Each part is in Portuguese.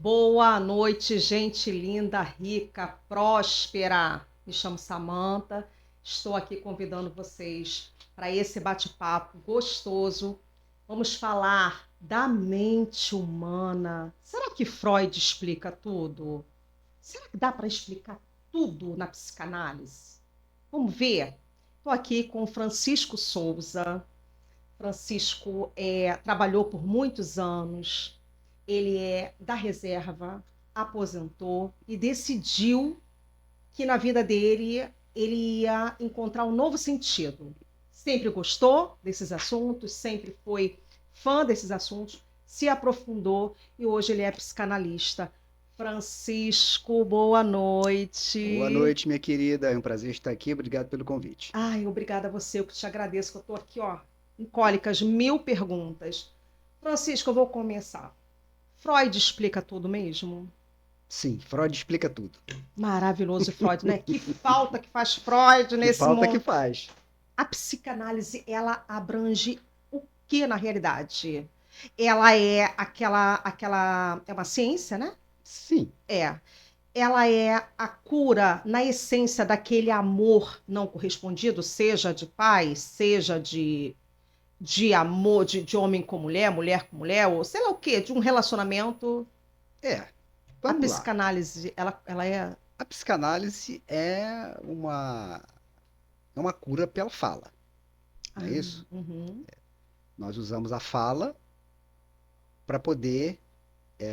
Boa noite, gente linda, rica, próspera. Me chamo Samantha. Estou aqui convidando vocês para esse bate-papo gostoso. Vamos falar da mente humana. Será que Freud explica tudo? Será que dá para explicar tudo na psicanálise? Vamos ver. Estou aqui com o Francisco Souza. Francisco trabalhou por muitos anos, ele é da reserva, aposentou e decidiu que na vida dele ele ia encontrar um novo sentido. Sempre gostou desses assuntos, sempre foi fã desses assuntos, se aprofundou e hoje ele é psicanalista. Francisco, boa Boa noite. noite, minha querida. É um prazer estar aqui. Obrigado pelo convite. Ai, obrigada a você, eu que te agradeço, que eu estou aqui, ó, em cólicas, mil perguntas. Francisco, eu vou começar. Freud explica tudo mesmo? Sim, Freud explica tudo. Maravilhoso Freud, né? Que falta que faz Freud Que nesse falta que mundo. faz. A psicanálise, ela abrange o que na realidade? Ela é é uma ciência, né? Sim, É. Ela é a cura na essência daquele amor não correspondido, seja de pai, seja de amor, de homem com mulher, mulher com mulher, ou sei lá o quê, de um relacionamento. é. A Vamos lá. psicanálise, ela é. A psicanálise é uma cura pela fala, não é Ah, isso? uhum, Nós usamos a fala para poder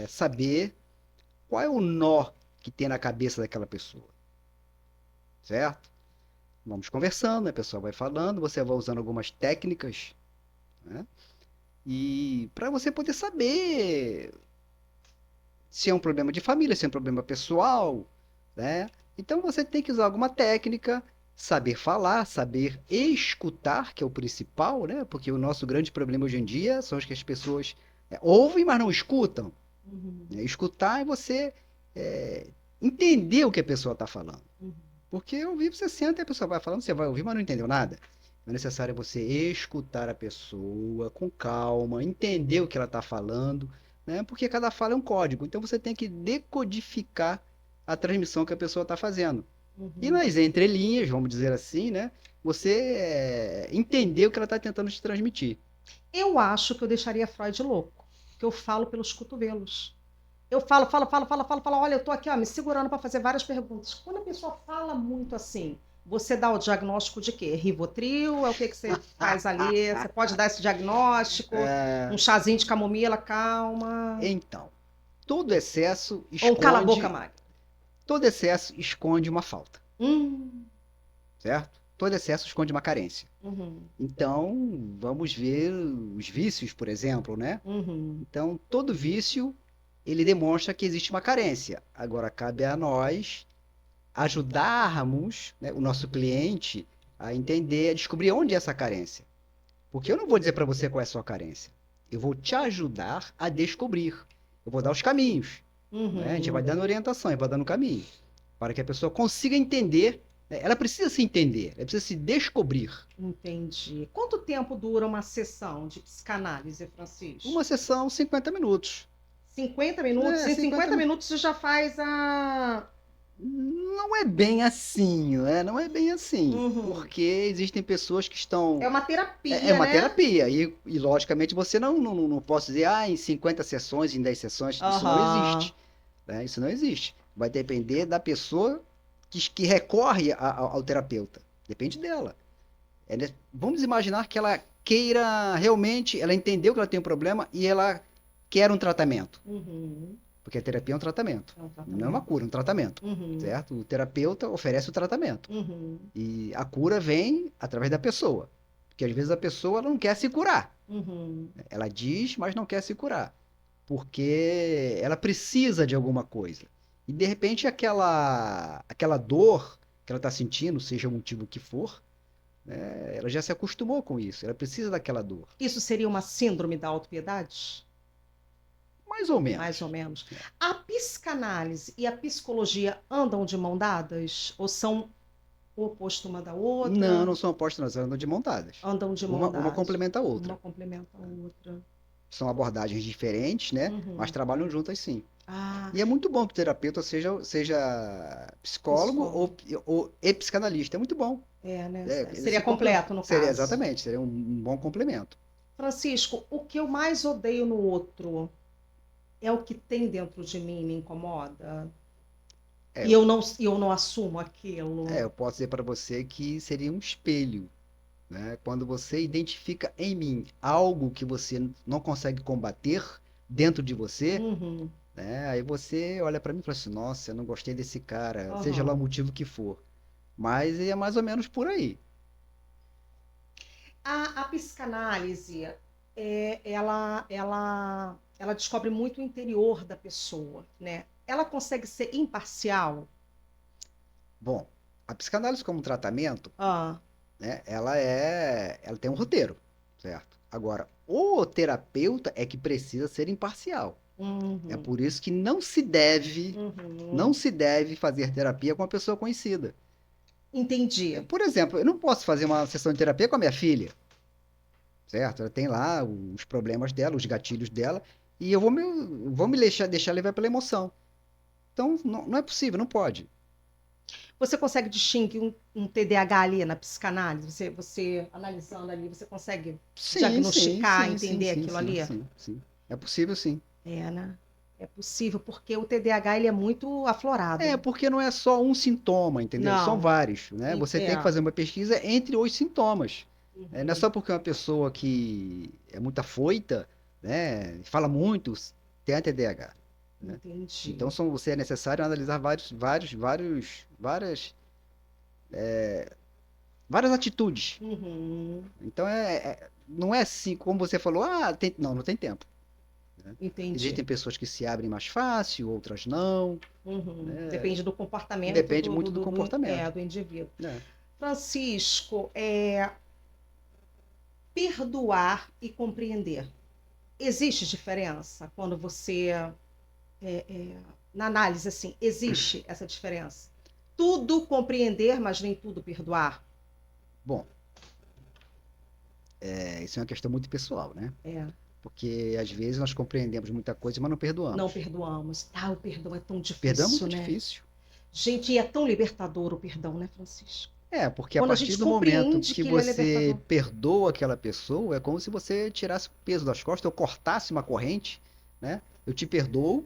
saber qual é o nó que tem na cabeça daquela pessoa, certo? Vamos conversando, a pessoa vai falando, você vai usando algumas técnicas, né? E para você poder saber se é um problema de família, se é um problema pessoal, né? Então você tem que usar alguma técnica, saber falar, saber escutar, que é o principal, né? Porque o nosso grande problema hoje em dia são as que as pessoas ouvem, mas não escutam, uhum, né? Escutar é você é, entender o que a pessoa está falando. uhum, Porque ouvir você senta e a pessoa vai falando, você vai ouvir, mas não entendeu nada. É necessário você escutar a pessoa com calma, entender o que ela está falando, né? Porque cada fala é um código. Então você tem que decodificar a transmissão que a pessoa está fazendo. E uhum. nas entrelinhas, vamos dizer assim, né? Você entender o que ela está tentando te transmitir. Eu acho que eu deixaria Freud louco, que eu falo pelos cotovelos. Eu falo, olha, eu tô aqui, ó, me segurando para fazer várias perguntas. Quando a pessoa fala muito assim, você dá o diagnóstico de quê? Rivotril? É o que que você faz ali? Você pode dar esse diagnóstico? Um É, chazinho de camomila, calma. então, todo excesso Ou um cala-boca, esconde, Mari. todo excesso esconde uma falta, Hum, certo? Todo excesso esconde uma carência. uhum, Então, vamos ver os vícios, por exemplo, né? uhum, Então, todo vício, ele demonstra que existe uma carência. Agora, cabe a nós ajudarmos, né, o nosso cliente a entender, a descobrir onde é essa carência. Porque eu não vou dizer para você qual é a sua carência. Eu vou te ajudar a descobrir. Eu vou dar os caminhos, né? A gente vai uhum. dando orientação, vai dando caminho, para que a pessoa consiga entender, né? Ela precisa se entender, ela precisa se descobrir. Entendi. Quanto tempo dura uma sessão de psicanálise, Uma Francisco? sessão, 50 minutos. 50 minutos? É, Em 50 50 minutos. minutos você já faz a. Não é bem assim, né? Não é bem assim. Uhum. Porque existem pessoas que estão. É uma É terapia, uma né? terapia. E logicamente, você não posso dizer, em 50 sessões, em 10 sessões. Isso não Aham. existe. Né? Isso não existe. Vai depender da pessoa que recorre ao terapeuta. Depende dela. Vamos imaginar que ela queira realmente, ela entendeu que ela tem um problema e ela quer um tratamento. Uhum. Porque a terapia é um tratamento. É um Não é uma tratamento. cura, é um tratamento. Uhum. Certo? O terapeuta oferece o tratamento. Uhum. E a cura vem através da pessoa. Porque às vezes a pessoa ela não quer se curar. Uhum. Ela diz, mas não quer se curar. Porque ela precisa de alguma coisa. E de repente aquela dor que ela está sentindo, seja o motivo que for, né, ela já se acostumou com isso. Ela precisa daquela dor. Isso seria uma síndrome da autopiedade? Mais ou Mais ou menos. menos. A psicanálise e a psicologia andam de mão dadas? Ou são o oposto uma da Não, outra? não são opostas, elas andam de montadas. Andam de mão Uma dadas. complementa a Uma outra. complementa a outra. São abordagens diferentes, né? Mas Uhum. trabalham juntas sim. Ah, E é muito bom que o terapeuta seja psicólogo psicólogo. ou psicanalista. É muito bom. É, né? Ele Seria se complementa. completo no Seria caso. exatamente, seria um bom complemento. Francisco, o que eu mais odeio no outro é o que tem dentro de mim, me incomoda. É, E eu não assumo aquilo. eu posso dizer para você que seria um espelho, né? Quando você identifica em mim algo que você não consegue combater dentro de você, Uhum. né? Aí você olha para mim e fala assim: Nossa, eu não gostei desse cara, seja lá o Aham. motivo que for. Mas é mais ou menos por aí. A psicanálise, ela descobre muito o interior da pessoa, né? Ela consegue ser imparcial? Bom, a psicanálise como tratamento, Ah, né? Ela tem um roteiro, certo? Agora, o terapeuta é que precisa ser imparcial. É uhum, por isso que não uhum. se deve fazer terapia com uma pessoa conhecida. Entendi. Por exemplo, eu não posso fazer uma sessão de terapia com a minha filha, certo? Ela tem lá os problemas dela, os gatilhos dela, e vou me deixar levar pela emoção. Então, não é possível, não pode. Você consegue distinguir um TDAH ali na psicanálise? Você analisando ali, você consegue Sim, sim, diagnosticar, sim, sim, entender sim, aquilo sim, ali? sim, sim. É possível, sim. É, né? É possível, porque o TDAH ele é muito É, aflorado. porque não é só um sintoma, entendeu? São Não, vários, né? Você é. tem que fazer uma pesquisa entre os sintomas. Não é Uhum, só porque uma pessoa que é muito afoita, né, fala muito, tem a TDAH, né? Então entendi. você é necessário analisar várias atitudes. Uhum, Então não é assim, como você falou, não tem tempo, né? entendi. Existem pessoas que se abrem mais fácil, outras não, Uhum. né? Depende do comportamento Depende muito do comportamento, do indivíduo. né? Francisco, perdoar e compreender. Existe diferença quando você, na análise, assim, existe essa diferença? Tudo compreender, mas nem tudo perdoar. Bom, isso é uma questão muito pessoal, né? É, Porque às vezes nós compreendemos muita coisa, mas não não perdoamos. perdoamos. Ah, o perdão é tão Perdão é difícil, muito né? difícil. Gente, e é tão libertador o perdão, né, Francisco? Porque a Quando a partir gente do momento compreende que que ele é você libertador. perdoa aquela pessoa, é como se você tirasse o peso das costas ou cortasse uma corrente, né? Eu te perdoo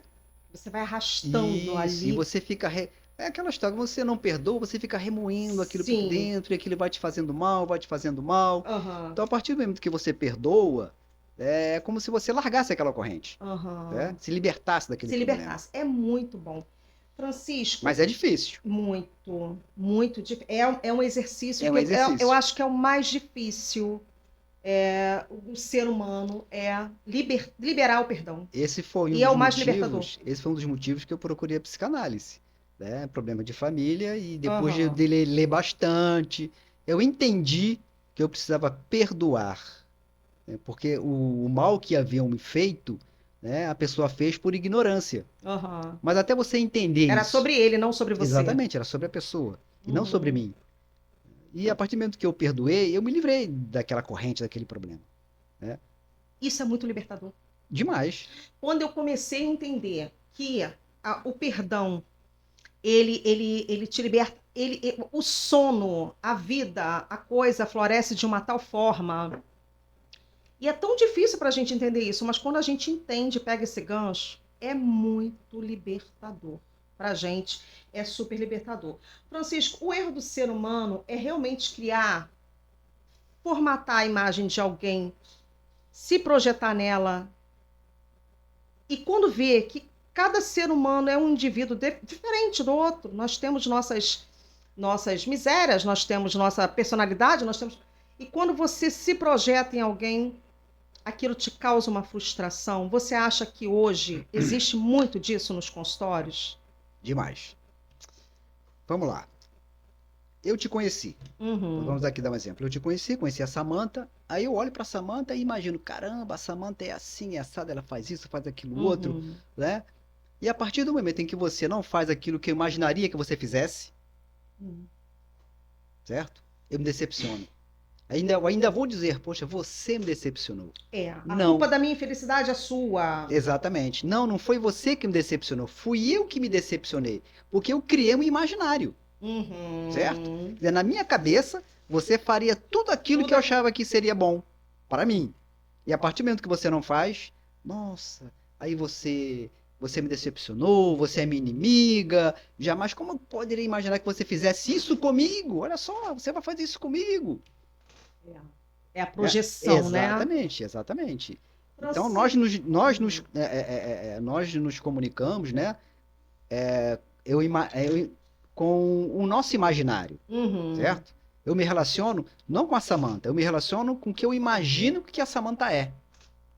Você vai arrastando e ali. você fica. É aquela história, você não perdoa, você fica remoendo aquilo por Sim. dentro e aquilo vai te fazendo mal, vai te fazendo mal. Aham. Então, a partir do momento que você perdoa, é como se você largasse aquela corrente, né? Aham. Se libertasse daquele Se problema. libertasse. É muito bom. Francisco, Mas é difícil. muito, muito difícil. É um exercício É que um eu exercício. acho que é o mais difícil do ser humano, é liberar o perdão. E é o mais libertador. Esse foi um dos motivos que eu procurei a psicanálise, né? Problema de família e depois Aham. de ler bastante, eu entendi que eu precisava perdoar, né? Porque o mal que haviam me feito, né, a pessoa fez por ignorância. Aham. Mas até você entender Era isso, sobre ele, não sobre você. exatamente, era sobre a pessoa e não sobre Uhum. mim. E a partir do momento que eu perdoei, eu me livrei daquela corrente, daquele problema, né? Isso é muito libertador. Demais. Quando eu comecei a entender que o perdão ele te liberta. O sono, a vida, a coisa floresce de uma tal forma. E é tão difícil para a gente entender isso, mas quando a gente entende, pega esse gancho, é muito libertador. Para a gente, é super libertador. Francisco, o erro do ser humano é realmente criar, formatar a imagem de alguém, se projetar nela, e quando vê que cada ser humano é um indivíduo diferente do outro, nós temos nossas misérias, nós temos nossa personalidade, nós temos. E quando você se projeta em alguém, aquilo te causa uma frustração. Você acha que hoje existe muito disso nos consultórios? Demais. Vamos lá. Eu te conheci. Uhum, Vamos aqui dar um exemplo. Eu te conheci a Samantha. Aí eu olho para a Samantha e imagino, caramba, a Samantha é assim, é assada, ela faz isso, faz aquilo outro, uhum, né? E a partir do momento em que você não faz aquilo que eu imaginaria que você fizesse, uhum. certo? Eu me decepciono. Ainda vou dizer, poxa, você me decepcionou. A Não. culpa da minha infelicidade é sua. Exatamente. Não foi você que me decepcionou, fui eu que me decepcionei, porque eu criei um imaginário, certo? Quer Uhum. dizer, na minha cabeça, você faria tudo aquilo que eu achava que seria bom para mim. E a partir do momento que você não faz, nossa, aí você me decepcionou, você é minha inimiga, jamais como eu poderia imaginar que você fizesse isso comigo? Olha só, você vai fazer isso comigo. É a É, projeção, né? exatamente, exatamente. Então Francisco. nós nos comunicamos, né? Com o nosso imaginário, Uhum. certo? Eu me relaciono não com a Samantha, eu me relaciono com o que eu imagino que a Samantha é.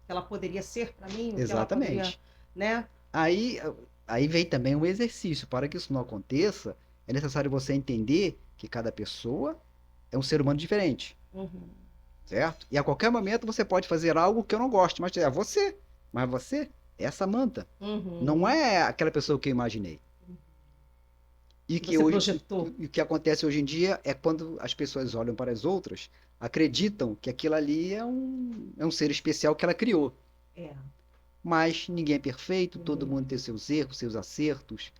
Que ela poderia ser para mim, o que ela poderia, Exatamente. né? Aí, aí vem também um exercício. Para que isso não aconteça, é necessário você entender que cada pessoa é um ser humano diferente, Uhum. certo? E a qualquer momento você pode fazer algo que eu não gosto, mas é você. Mas você é a Samantha. Não Uhum. é aquela pessoa que eu imaginei. E que Você hoje, projetou. o que acontece hoje em dia é quando as pessoas olham para as outras, acreditam que aquilo ali é um ser especial que ela criou. É. Mas ninguém é perfeito, todo Ninguém. mundo tem seus erros, seus acertos,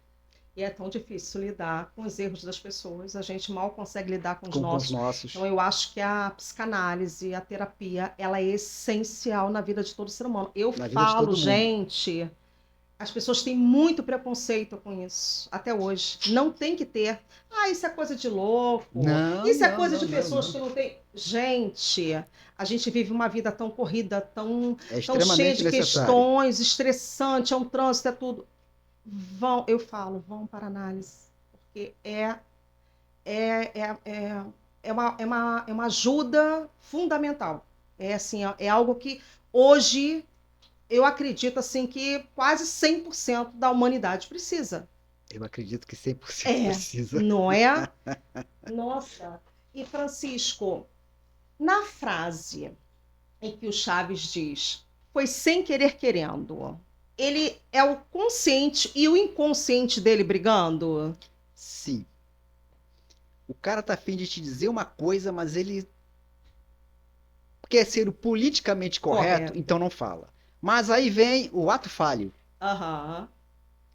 E é tão difícil lidar com os erros das pessoas, a gente mal consegue lidar com os com os nossos. nossos. Então, eu acho que a psicanálise, a terapia, ela é essencial na vida de todo ser humano. Eu Na vida de falo, todo mundo. gente, as pessoas têm muito preconceito com isso, até hoje. Não tem que ter. Ah, isso é coisa de louco. Não, Isso é não, coisa não, de não, pessoas não. que não têm. Gente, a gente vive uma vida tão corrida, É tão cheia extremamente de necessário. questões, estressante, é um trânsito, é tudo. Vão, eu falo, vão para análise, porque é, é, é, é uma ajuda fundamental. É assim, é algo que hoje eu acredito assim que quase 100% da humanidade precisa. Eu acredito que 100% É, precisa. não é? Nossa. E Francisco, na frase em que o Chaves diz, foi sem querer querendo, ele é o consciente e o inconsciente dele brigando? Sim. O cara tá afim de te dizer uma coisa, mas ele quer ser o politicamente correto, Correto. então não fala. Mas aí vem o ato falho, Aham.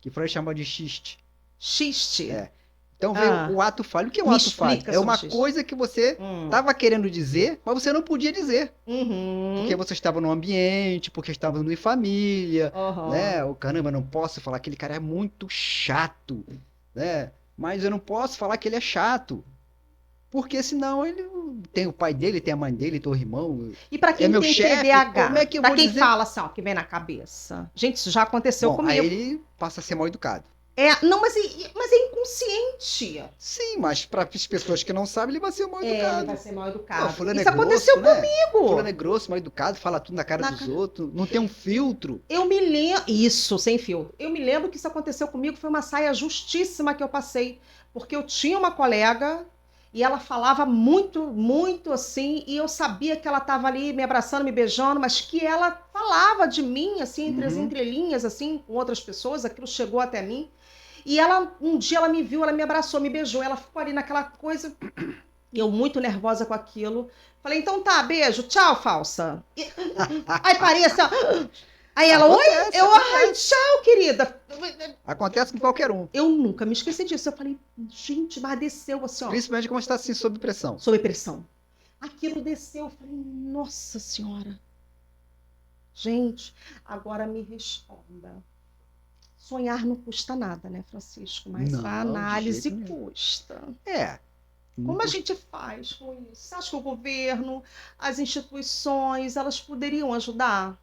que Freud chama de xiste. Xiste. É. Então veio Ah, o ato falho. O que é o me ato falho? explica É sobre uma xiste. coisa que você Hum. estava querendo dizer, mas você não podia dizer. Porque Uhum. você estava no ambiente, porque estava em família, Aham. né? O caramba, eu não posso falar que aquele cara é muito chato, né? Mas eu não posso falar que ele é chato, porque senão ele tem o pai dele, tem a mãe dele, tem o irmão, E para é quem meu tem chefe, como é TDAH? que eu Para vou quem dizer? fala assim, ó, que vem na cabeça. Gente, isso já aconteceu Bom, aí comigo. ele passa a ser mal educado. Não, mas é inconsciente. Sim, mas para as pessoas que não sabem, ele vai ser mal Ele vai educado. ser mal Pô, educado. fulano é Isso aconteceu grosso, né? Fulano comigo. é grosso, mal educado, fala tudo na cara Na dos ca- outros, não tem um filtro. Eu me lembro. Isso, sem fio. Eu me lembro que isso aconteceu comigo, foi uma saia justíssima que eu passei. Porque eu tinha uma colega e ela falava muito, muito assim, e eu sabia que ela estava ali me abraçando, me beijando, mas que ela falava de mim, assim, entre as Uhum. entrelinhas, assim, com outras pessoas, aquilo chegou até mim. E ela, um dia ela me viu, ela me abraçou, me beijou, ela ficou ali naquela coisa, e eu muito nervosa com aquilo. Falei, então tá, beijo, tchau, falsa. Aí parei assim, ó. Aí ela, oi? Acontece, Ai, acontece. tchau, querida. Acontece com qualquer um. Eu nunca me esqueci disso. Eu falei, gente, mas desceu assim, ó, Principalmente quando está assim sob pressão. sob pressão. Aquilo desceu, eu falei, nossa senhora. Gente, agora me responda. Sonhar não custa nada, né, Francisco? Mas a Não, de análise jeito nenhum. custa. É. Não Como a custa- gente faz com isso? Você acha que o governo, as instituições, elas poderiam ajudar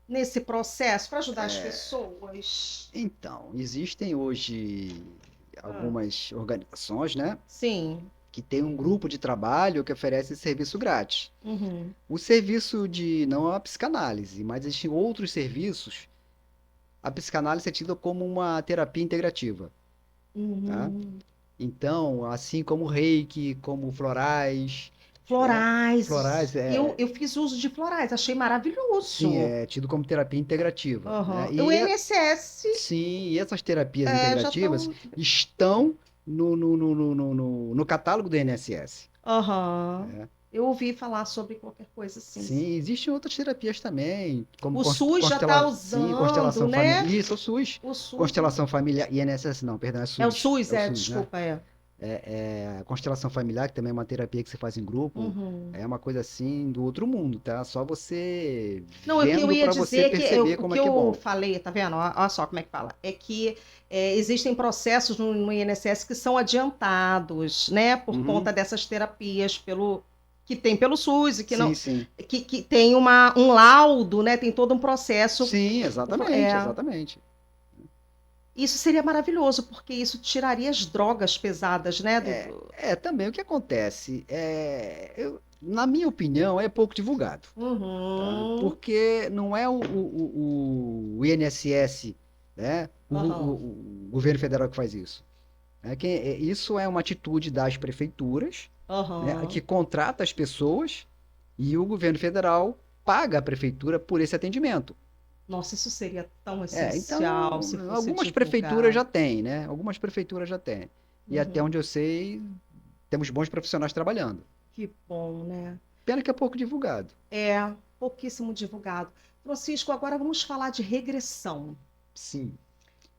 nesse processo para ajudar as pessoas? Então, existem hoje Ah, algumas organizações, né, sim. que tem um grupo de trabalho que oferece serviço grátis. Uhum. O serviço de, não é a psicanálise, mas existem outros serviços. A psicanálise é tida como uma terapia integrativa, tá? Uhum. Então, assim como o Reiki, como florais, né? Florais. Florais Eu fiz uso de florais, achei sim, maravilhoso. é tido como terapia integrativa, né? Uhum. O INSS Sim, e essas terapias já integrativas estão. estão no catálogo do INSS. Uhum. Eu ouvi falar sobre qualquer coisa assim. Sim, existem outras terapias também, como O SUS já está sim, usando, constelação né? familiar. Isso, o SUS. O SUS. Constelação familiar. INSS não, perdão, é É o SUS. SUS, É o SUS, né? desculpa, é. A constelação familiar, que também é uma terapia que você faz em grupo, Uhum. é uma coisa assim do outro mundo, tá? Só você Não, o que eu vendo ia para você dizer é que perceber o como que é que é eu bom. falei, tá vendo? Olha só como é que fala. É que existem processos no INSS que são adiantados, né? Por Uhum. conta dessas terapias que tem pelo SUS e que Sim, não sim. que tem um laudo, né? Tem todo um processo. Sim, exatamente, É, exatamente. isso seria maravilhoso, porque isso tiraria as drogas pesadas, né? Também o que acontece na minha opinião, é pouco divulgado, tá? Uhum, Porque não é o INSS, né? aham, O governo federal que faz isso. Isso é uma atitude das prefeituras, né? Que aham. contrata as pessoas e o governo federal paga a prefeitura por esse atendimento. Nossa, isso seria tão Então, essencial se fosse algumas prefeituras já divulgado. têm, né? Algumas prefeituras já têm. E até Uhum. onde eu sei, temos bons profissionais trabalhando. Que bom, né? Pena que é pouco divulgado. É pouquíssimo divulgado. Francisco, agora vamos falar de regressão. Sim.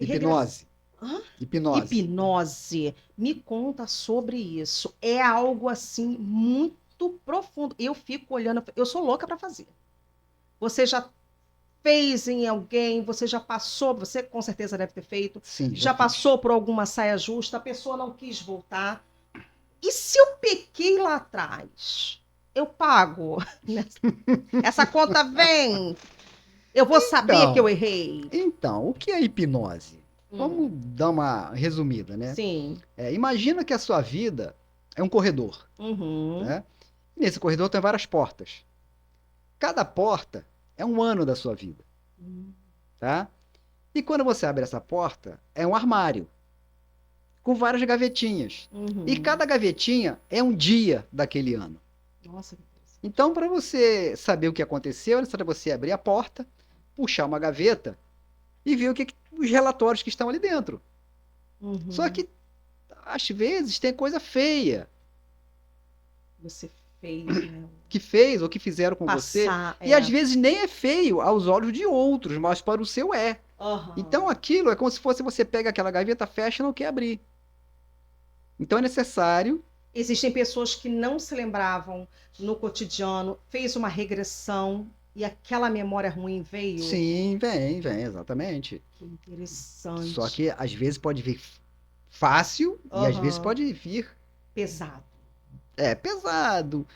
Regress... Hipnose. Hã? Hipnose. Hipnose. Me conta sobre isso. É algo assim muito profundo. Eu fico olhando, eu sou louca para fazer. Você já fez em alguém, você já passou, você com certeza deve ter feito, Sim, já já fiz. passou por alguma saia justa, a pessoa não quis voltar. E se eu pequei lá atrás? Eu pago. Essa conta vem. Eu vou saber que eu Então, errei. o que é hipnose? Hum, Vamos dar uma resumida, né? sim. Imagina que a sua vida é um corredor, Uhum. né? E nesse corredor tem várias portas. Cada porta é um ano da sua vida, tá? E quando você abre essa porta, é um armário com várias gavetinhas. E Uhum. cada gavetinha é um dia daquele ano. Nossa, que interessante. Então, para você saber o que aconteceu, é necessário você abrir a porta, puxar uma gaveta e ver os relatórios que estão ali dentro. Só Uhum. que, às vezes, tem coisa feia Você fez, né? que fez ou que fizeram com você. Passar, E às é. vezes nem é feio aos olhos de outros, mas para o seu é. Então Aham. aquilo é como se fosse você pega aquela gaveta, fecha e não quer abrir. Então é necessário. Existem pessoas que não se lembravam no cotidiano, fez uma regressão e aquela memória ruim veio. Sim, vem, exatamente. Que Só interessante. que às vezes pode vir fácil e às vezes Aham. pode vir Pesado. pesado,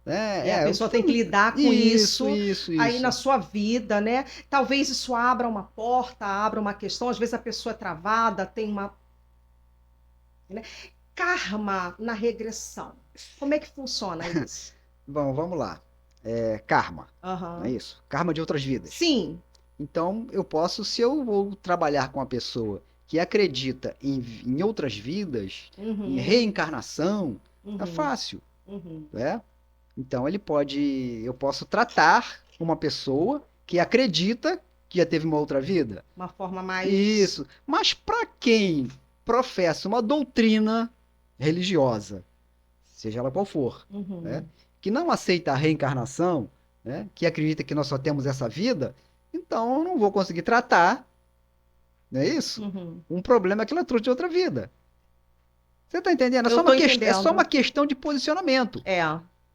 né? A pessoa tem que lidar com Isso, isso isso, aí na isso. sua vida, né? Talvez isso abra uma porta, abra uma questão. Às vezes a pessoa é travada, tem uma, né? Karma na regressão. Como é que funciona isso? Bom, vamos lá. Karma, não é Aham. isso? Karma de outras vidas. Sim. Então, eu posso, se eu vou trabalhar com uma pessoa que acredita em outras vidas, em Uhum. reencarnação, é Uhum. fácil, Uhum. né? Então, eu posso tratar uma pessoa que acredita que já teve uma outra vida. Uma forma mais. Isso. Mas para quem professa uma doutrina religiosa, seja ela qual for, né? Uhum. Que não aceita a reencarnação, né? Que acredita que nós só temos essa vida, então eu não vou conseguir tratar, não é isso? Uhum. Um problema que ela trouxe de outra vida. Você está entendendo? Eu estou É só uma entendendo. questão de posicionamento. É.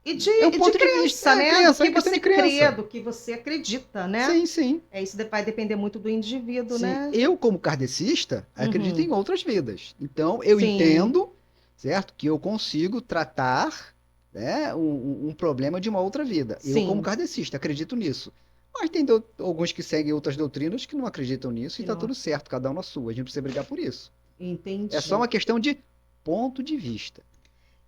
E É um de ponto de vista. crença, É né? Do crença, que é questão você de crê, crença. do que você acredita, né? Sim, sim. Isso vai depender muito do indivíduo, Sim, né? eu, como kardecista, acredito em Uhum. outras vidas. Então, eu Sim, entendo, certo, que eu consigo tratar, né, um problema de uma outra vida. Eu, como sim. kardecista, acredito nisso. Mas tem alguns que seguem outras doutrinas que não acreditam nisso e Que está não tudo certo, cada um na sua. A gente não precisa brigar por isso. É só entendi. uma questão de ponto de vista.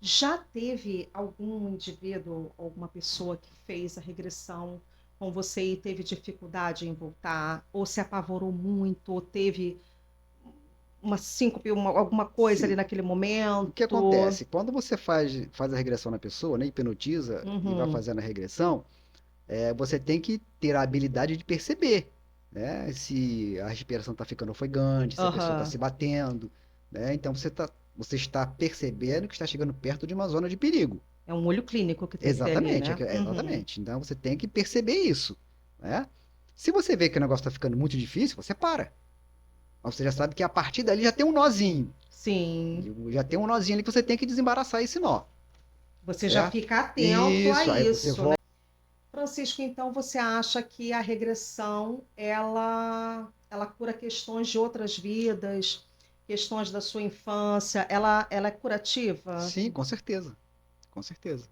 Já teve algum indivíduo, alguma pessoa que fez a regressão com você e teve dificuldade em voltar, ou se apavorou muito, ou teve uma síncope, alguma coisa ali Sim. naquele O que momento? acontece? Quando você faz a regressão na pessoa, né, hipnotiza e vai Uhum. fazendo a regressão, você tem que ter a habilidade de perceber, né? Se a respiração está ficando ofegante, se a pessoa está Aham. se batendo, né? Então você está percebendo que está chegando perto de uma zona de perigo. É um olho clínico que tem que ter ali, Exatamente, né? exatamente. Então você tem que perceber isso, né? Se você vê que o negócio está ficando muito difícil, você para. Mas você já sabe que a partir dali já tem um nozinho. Sim. Já tem um nozinho ali que você tem que desembaraçar esse nó, Você já certo? fica atento a Isso, aí você isso, né? volta. Francisco, então você acha que a regressão ela cura questões de outras vidas, questões da sua infância, ela é curativa? Sim, com certeza. Com certeza.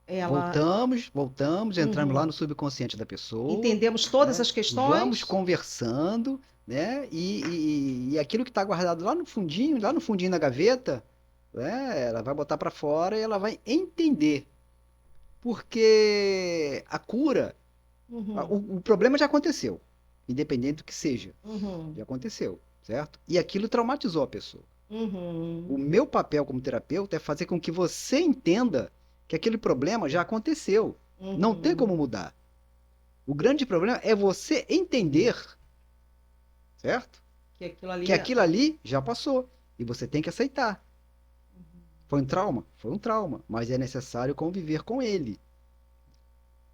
Ela Voltamos, entramos lá Uhum. no subconsciente da pessoa, Entendemos todas né? as Vamos questões? conversando, né? E aquilo que está guardado lá no fundinho da gaveta, né? Ela vai botar para fora e ela vai entender. Porque a cura, Uhum. o problema já aconteceu, independente do que seja, já Uhum. aconteceu, certo? E aquilo traumatizou a pessoa. O Uhum. meu papel como terapeuta é fazer com que você entenda que aquele problema já aconteceu. Não tem como Uhum. mudar. O grande problema é você entender, certo? Que aquilo Que ali. aquilo ali já passou e você tem que aceitar. Foi um trauma? Foi um trauma, mas é necessário conviver com ele,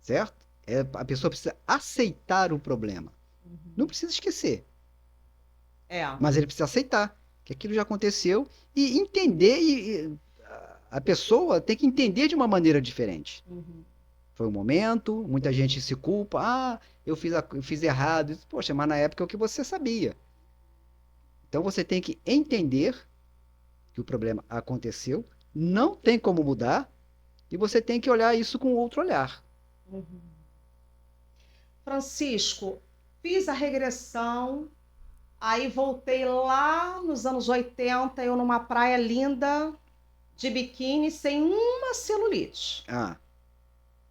certo? A pessoa precisa aceitar o problema. Não Uhum. precisa esquecer, É. mas ele precisa aceitar que aquilo já aconteceu e entender. A pessoa tem que entender de uma maneira diferente. Uhum. Foi um momento, muita gente se culpa. Ah, eu fiz errado. Poxa, mas na época é o que você sabia. Então você tem que entender que o problema aconteceu, não tem como mudar, e você tem que olhar isso com outro olhar. Uhum. Francisco, fiz a regressão, aí voltei lá nos anos 80, eu numa praia linda, de biquíni, sem uma celulite. Ah,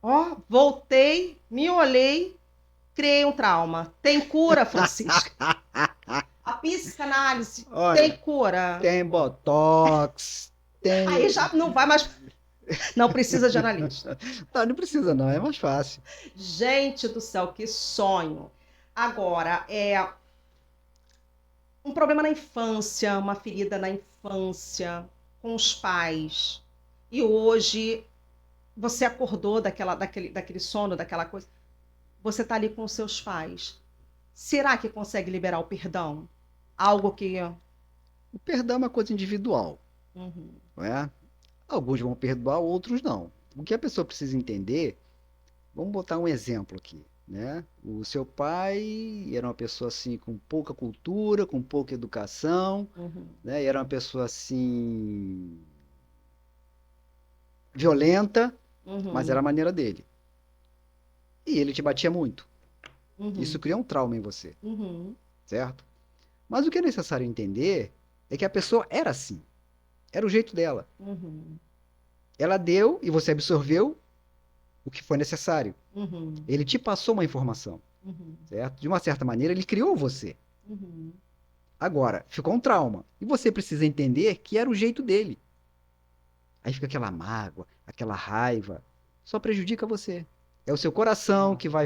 Ó, voltei, me olhei, criei um trauma. Tem cura, Francisco? A psicanálise tem olha, cura? tem botox, Aí tem. já não vai mais, não precisa de analista. Não, não precisa, não, é mais fácil. Gente do céu, que sonho. Agora, um problema na infância, uma ferida na infância, com os pais. E hoje você acordou daquele sono, daquela coisa. Você está ali com os seus pais. Será que consegue liberar o perdão? Algo que. O perdão é uma coisa individual, Uhum. não é? Alguns vão perdoar, outros não. O que a pessoa precisa entender, vamos botar um exemplo aqui, né? O seu pai era uma pessoa assim com pouca cultura, com pouca educação, Uhum. né? E era uma pessoa assim violenta, mas era a Uhum. maneira dele. E ele te batia muito. Isso Uhum. cria um trauma em você, Uhum. certo? Mas o que é necessário entender é que a pessoa era assim, era o jeito dela. Uhum. Ela deu e você absorveu o que foi necessário. Uhum. Ele te passou uma informação, Uhum. certo? De uma certa maneira, ele criou você. Uhum. Agora, ficou um trauma. E você precisa entender que era o jeito dele. Aí fica aquela mágoa, aquela raiva. Só prejudica você. É o seu coração É. que vai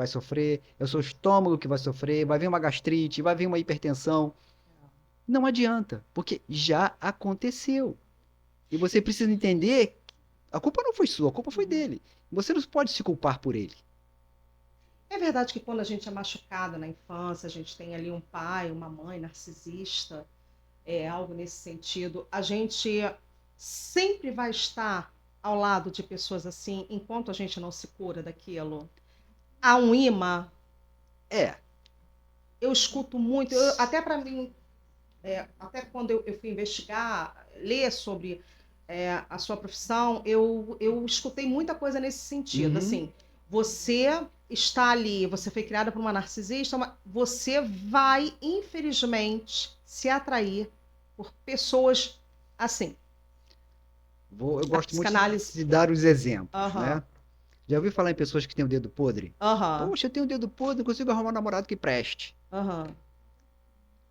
sofrer, é o seu estômago que vai sofrer, vai vir uma gastrite, vai vir uma hipertensão. Não adianta, porque já aconteceu. E você precisa entender que a culpa não foi sua, a culpa foi Uhum. dele. Você não pode se culpar por ele. É verdade que quando a gente é machucado na infância, a gente tem ali um pai, uma mãe narcisista, algo nesse sentido, a gente sempre vai estar ao lado de pessoas assim, enquanto a gente não se cura daquilo. Há um imã, É. eu escuto muito, até para mim, até quando eu fui investigar, ler sobre a sua profissão, eu escutei muita coisa nesse sentido. Uhum. Assim, você está ali, você foi criada por uma narcisista, você vai, infelizmente, se atrair por pessoas assim. Eu A gosto muito psicanálise. de dar os exemplos, Aham, né? Já ouviu falar em pessoas que têm o dedo podre? aham, Poxa, eu tenho o dedo podre, não consigo arrumar um namorado que preste. aham.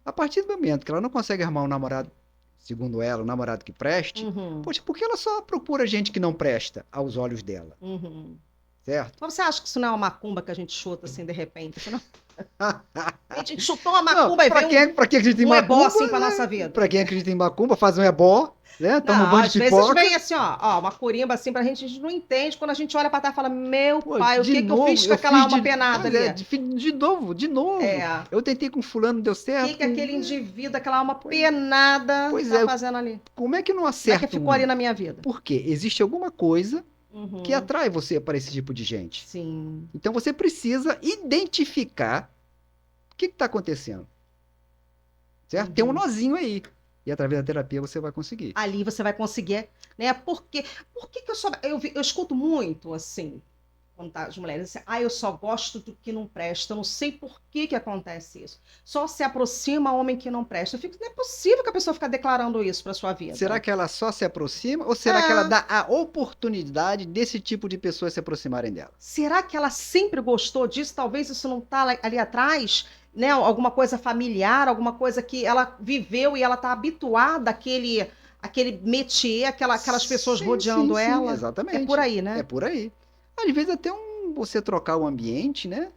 A partir do momento que ela não consegue arrumar um namorado, segundo ela, um namorado que preste, Uhum, poxa, por que ela só procura gente que não presta aos olhos dela? uhum. certo? Mas você acha que isso não é uma macumba que a gente chuta assim de repente? Assim, não? A gente chutou uma Não, macumba e veio pra quem acredita em um ebó macumba, assim pra nossa né? vida. Pra quem acredita em macumba, faz um ebó, né? Toma um Não, banho de às vezes pipoca. vem assim, ó, uma corimba assim pra gente, a gente não entende. Quando a gente olha pra trás e fala, meu Pô, pai, o de que que eu fiz novo, com eu aquela fiz alma de. penada Pois ali? é, de novo, de novo. É, Eu tentei com fulano, não deu o que certo. que aquele indivíduo, aquela alma Pois, penada pois tá é, fazendo ali? como é que não Como é que acerta ficou ali um? na minha vida? Por quê? Existe alguma coisa que Uhum, atrai você para esse tipo de gente. sim. Então você precisa identificar o que está acontecendo, certo? Tem um Uhum. nozinho aí. E através da terapia você vai conseguir. Ali você vai conseguir, né? Por que que eu só eu escuto muito assim, quando tá as mulheres assim, eu só gosto do que não presta, eu não sei por que que acontece isso. Só se aproxima homem que não presta. Eu fico, não é possível que a pessoa fique declarando isso para sua Será vida. que ela só se aproxima ou será que ela É, dá a oportunidade desse tipo de pessoas se aproximarem dela? será que ela sempre gostou disso? Talvez isso não está ali atrás, né? Alguma coisa familiar, alguma coisa que ela viveu e ela está habituada àquele métier, aquelas pessoas Sim, sim, rodeando sim, ela. É por exatamente. aí, É né? por aí. Às vezes até você trocar o ambiente, né?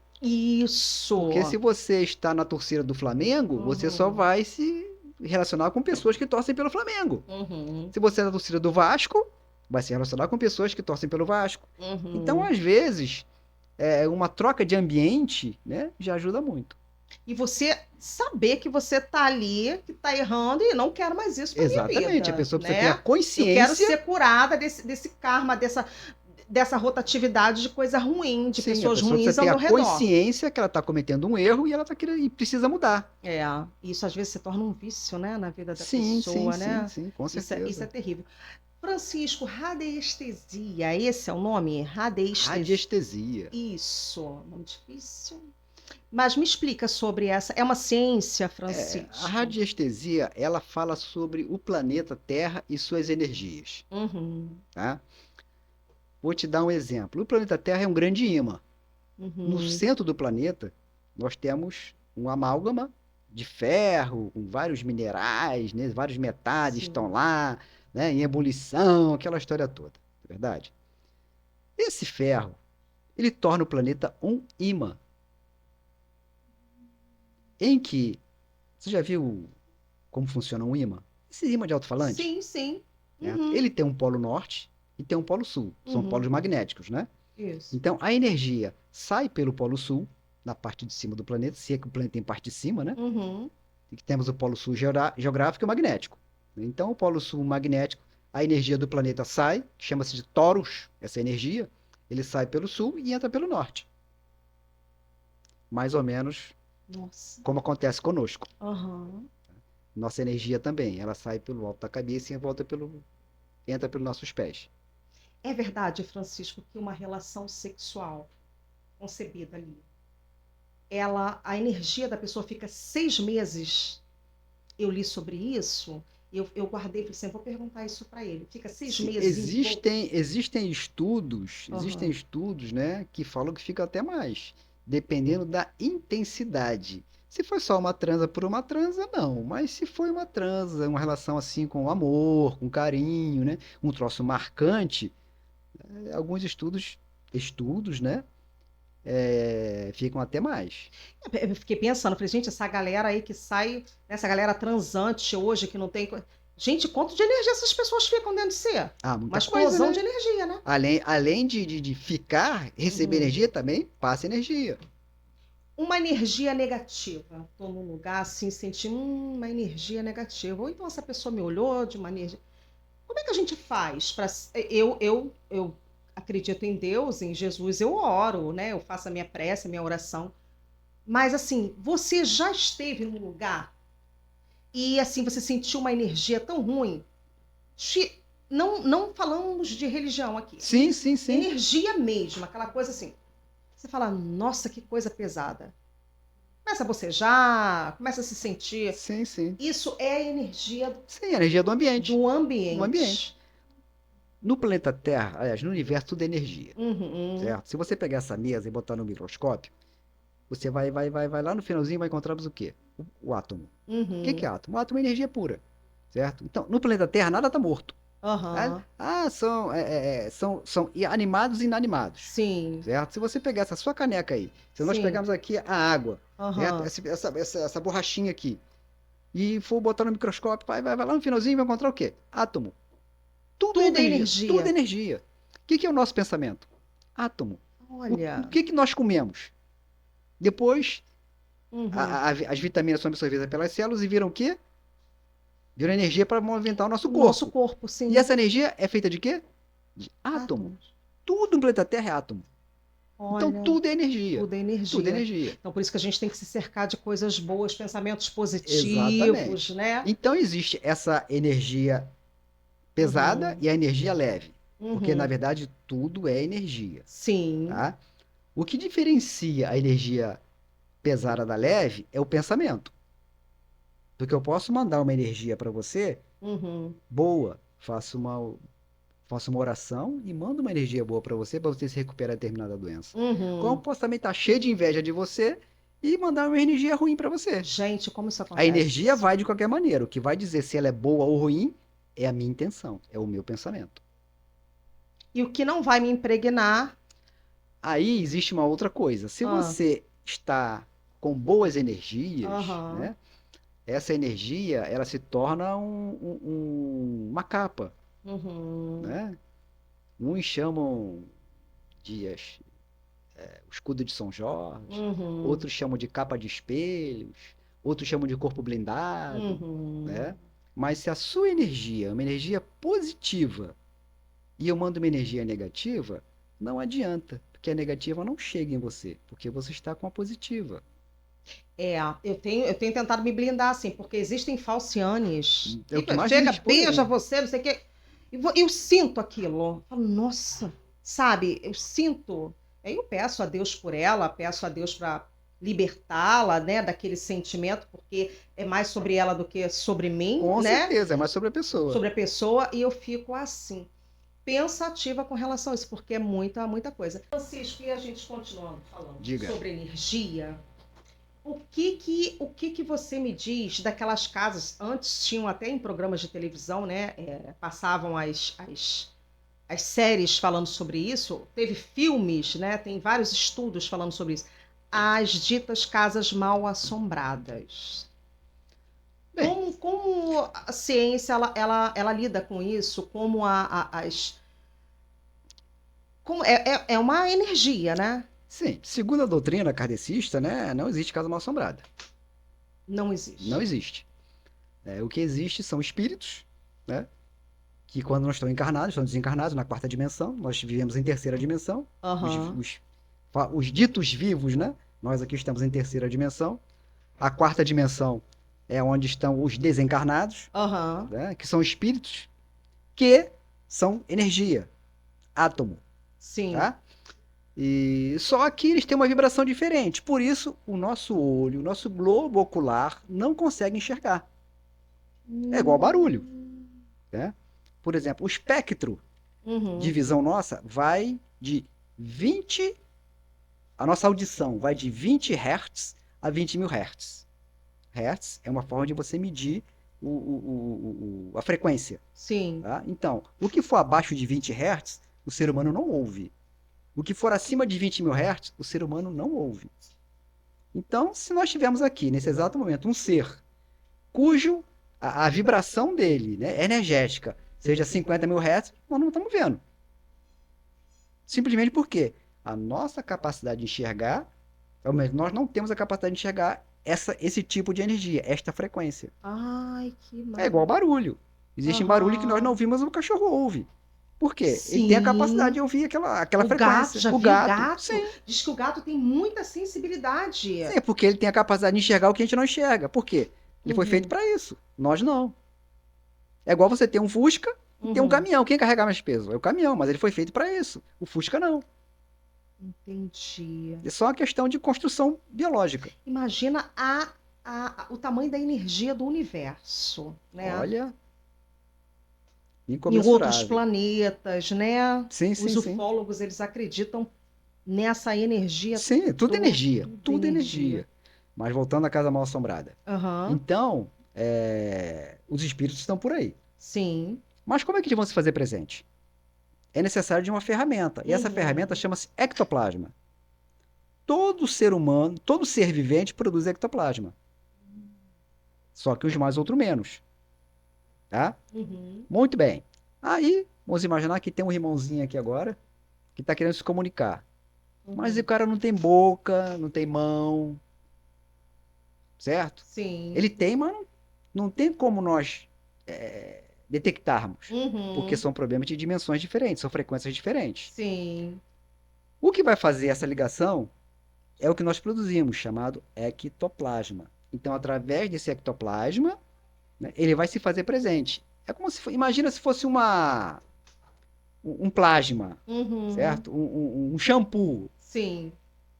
Porque se Isso. você está na torcida do Flamengo, você só Uhum, vai se relacionar com pessoas que torcem pelo Flamengo. uhum, Se você é da torcida do Vasco, vai se relacionar com pessoas que torcem pelo Vasco. Então, uhum. às vezes, uma troca de ambiente, né, já ajuda muito. E você saber que você tá ali, que tá errando e não quero mais isso para minha Exatamente. A vida, pessoa precisa ter a né? Eu quero consciência. ser curada desse karma, dessa rotatividade de coisa ruim, de Sim, a pessoas pessoa precisa ruins ao ter a meu redor. consciência que ela está cometendo um erro e ela tá querendo, e precisa mudar. É, isso às vezes se torna um vício, né, na vida da Sim, sim, pessoa, sim, né? sim, com Isso é certeza. terrível. Francisco, radiestesia, esse é o nome? Radiestesia. Radiestesia. Isso, nome difícil. Mas me explica sobre essa. É uma ciência, A Francisco? radiestesia, ela fala sobre o planeta Terra e suas energias, Uhum, tá? Vou te dar um exemplo. O planeta Terra é um grande ímã. No uhum, centro do planeta, nós temos um amálgama de ferro, com vários minerais, né? Vários metais estão sim. lá, né? Em ebulição, aquela história toda, é verdade? Esse ferro, ele torna o planeta um ímã, em que, você já viu como funciona um ímã? Esse ímã de alto-falante, Sim, sim. né? Uhum, Ele tem um polo norte e tem um polo sul, são uhum, polos magnéticos, né? isso. Então, a energia sai pelo Polo Sul, na parte de cima do planeta, se é que o planeta tem parte de cima, né? Uhum, E que temos o Polo Sul geográfico e o magnético. Então, o Polo Sul magnético, a energia do planeta sai, que chama-se de torus, essa energia, ele sai pelo sul e entra pelo norte. Mais ou menos nossa. como acontece conosco. Aham. Nossa energia também, ela sai pelo alto da cabeça e entra pelos nossos pés. É verdade, Francisco, que uma relação sexual concebida ali, a energia da pessoa fica 6 meses. Eu li sobre isso, eu guardei, falei assim, vou perguntar isso para ele. Fica seis Sim, meses em existem Aham. estudos, né, que falam que fica até mais, dependendo da intensidade. Se foi só uma transa por uma transa, não. Mas se foi uma transa, uma relação assim com amor, com carinho, né, um troço marcante, alguns estudos, né, ficam até mais. Eu fiquei pensando, falei, gente, essa galera aí que sai, essa galera transante hoje que não tem. Gente, quanto de energia essas pessoas ficam dentro de si? Ah, Uma muita coisa, explosão né? de energia, né? Além de ficar, receber Uhum. energia, também passa energia. Uma energia negativa. Estou num lugar assim, senti uma energia negativa. Ou então essa pessoa me olhou de uma energia. Como é que a gente faz para eu acredito em Deus, em Jesus, eu oro, né? Eu faço a minha prece, a minha oração. Mas assim, você já esteve num lugar e assim você sentiu uma energia tão ruim? Não falamos de religião aqui. Sim, sim, sim. Energia mesmo, aquela coisa assim. Você fala, nossa, que coisa pesada. Começa a bocejar, começa a se sentir. Sim, sim. Isso é a energia Sim, energia do ambiente. do Do ambiente. ambiente. No planeta Terra, aliás, no universo, tudo é energia. Uhum, Certo? Se você pegar essa mesa e botar no microscópio, você vai lá no finalzinho e vai encontrar o quê? O átomo. O que uhum, é átomo? O átomo é energia pura. Certo? Então, no planeta Terra, nada está morto. Aham. São animados e inanimados, Sim. certo? Se você pegar essa sua caneca aí, se nós Sim. pegarmos aqui a água, certo? Aham. Essa borrachinha aqui, e for botar no microscópio, vai lá no finalzinho e vai encontrar o quê? Átomo. Tudo é Tudo é energia, tudo é energia. energia. O que que é o nosso pensamento? Átomo. O Olha. que que nós comemos? Depois, Uhum. as vitaminas são absorvidas pelas células e viram o quê? Viram energia para movimentar o nosso O nosso corpo. corpo, E sim. essa energia é feita de quê? De átomo. Átomos. Tudo no planeta Terra é átomo. Então Olha, tudo é energia. tudo é Tudo é energia. energia. Então, por isso que a gente tem que se cercar de coisas boas, pensamentos positivos, Exatamente. né? Então existe essa energia pesada Uhum. e a energia leve. Porque, na Uhum. verdade, tudo é energia. Sim. Tá? O que diferencia a energia pesada da leve é o pensamento. Porque eu posso mandar uma energia para você Uhum. boa, faço uma oração e mando uma energia boa para você se recuperar de determinada doença. Como eu Uhum. posso também estar cheio de inveja de você e mandar uma energia ruim para você. Gente, como isso A energia acontece? vai de qualquer maneira. O que vai dizer se ela é boa ou ruim é a minha intenção, é o meu pensamento. E o que não vai me impregnar. Aí existe uma outra coisa. Se Ah, você está com boas energias, aham. né? Essa energia ela se torna uma capa, Uhum. né? Uns chamam de o escudo de São Jorge, Uhum. outros chamam de capa de espelhos, outros chamam de corpo blindado, Uhum. né? Mas se a sua energia é uma energia positiva e eu mando uma energia negativa, não adianta, porque a negativa não chega em você, porque você está com a positiva. É, eu tenho tentado me blindar assim, porque existem falcianes. É o que mais Chega, existe por beija aí. você, não sei o quê. Eu sinto aquilo. Eu falo, nossa, sabe? Eu sinto. Aí eu peço a Deus por ela, peço a Deus para libertá-la, né, daquele sentimento, porque é mais sobre ela do que sobre mim, Com né? certeza, é mais sobre a pessoa. Sobre a pessoa, e eu fico assim, pensativa com relação a isso, porque é muita, muita coisa. Francisco, e a gente continuando falando Diga. sobre energia. O que que você me diz daquelas casas? Antes tinham até em programas de televisão, né? Passavam as séries falando sobre isso. Teve filmes, né? Tem vários estudos falando sobre isso. As ditas casas mal assombradas. Bem, Como a ciência ela lida com isso? É uma energia, né? sim, segundo a doutrina kardecista, né, não existe casa mal assombrada. Não Não existe. existe. O que existe são espíritos, né, que quando não estão encarnados, estão desencarnados na quarta dimensão, nós vivemos em terceira dimensão, os, Aham, os, os ditos vivos, né, nós aqui estamos em terceira dimensão, a quarta dimensão é onde estão os desencarnados, aham, né, que são espíritos, que são energia, átomo, sim. tá? E só que eles têm uma vibração diferente. Por isso, o nosso olho, o nosso globo ocular não consegue enxergar. É igual barulho, Hum, né? Por exemplo, o espectro de uhum, visão nossa vai de 20, a nossa audição vai de 20 Hz a 20 mil Hz. Hertz é uma forma de você medir a frequência. sim. Tá? Então, o que for abaixo de 20 Hz, o ser humano não ouve. O que for acima de 20 mil Hz, o ser humano não ouve. Então, se nós tivermos aqui, nesse exato momento, um ser cujo a vibração dele, né, energética, seja 50 mil Hz, nós não estamos vendo. Simplesmente porque a nossa capacidade de enxergar, ou melhor, nós não temos a capacidade de enxergar esse tipo de energia, esta frequência. Ai, que É igual maravilha. barulho. Existe barulho que nós não Aham. ouvimos, o cachorro ouve. Por quê? Ele tem a capacidade Sim. de ouvir aquela O gato, frequência. já O vi o gato, gato? sim. Diz que o gato tem muita sensibilidade. Sim, é porque ele tem a capacidade de enxergar o que a gente não enxerga. Por quê? Ele foi feito Uhum, para isso. Nós não. É igual você ter um Fusca e ter um uhum. caminhão. Quem carrega mais peso? É o caminhão, mas ele foi feito para isso. O Fusca não. Entendi. É só uma questão de construção biológica. Imagina o tamanho da energia do universo, né? Olha, Em outros incomensurável. planetas, né? Sim, Os sim, sim. ufólogos, eles acreditam nessa energia Sim, tudo energia. tudo Tudo energia. energia. Mas voltando à casa mal assombrada. Aham, Então, os espíritos estão por aí. sim. Mas como é que eles vão se fazer presente? É necessário de uma ferramenta. E essa ferramenta chama-se ectoplasma. Todo ser humano, todo ser vivente produz ectoplasma. Só que uns mais, outros menos. Tá? Muito bem. Aí, vamos imaginar que tem um irmãozinho aqui agora que está querendo se comunicar. Mas o cara não tem boca, não tem mão, certo? Sim. Ele tem, mas não tem como nós detectarmos. Porque são problemas de dimensões diferentes, são frequências diferentes. Sim. O que vai fazer essa ligação é o que nós produzimos, chamado ectoplasma. Então, através desse ectoplasma, né, ele vai se fazer presente. É como se, imagina se fosse um plasma, certo? Um shampoo. Sim.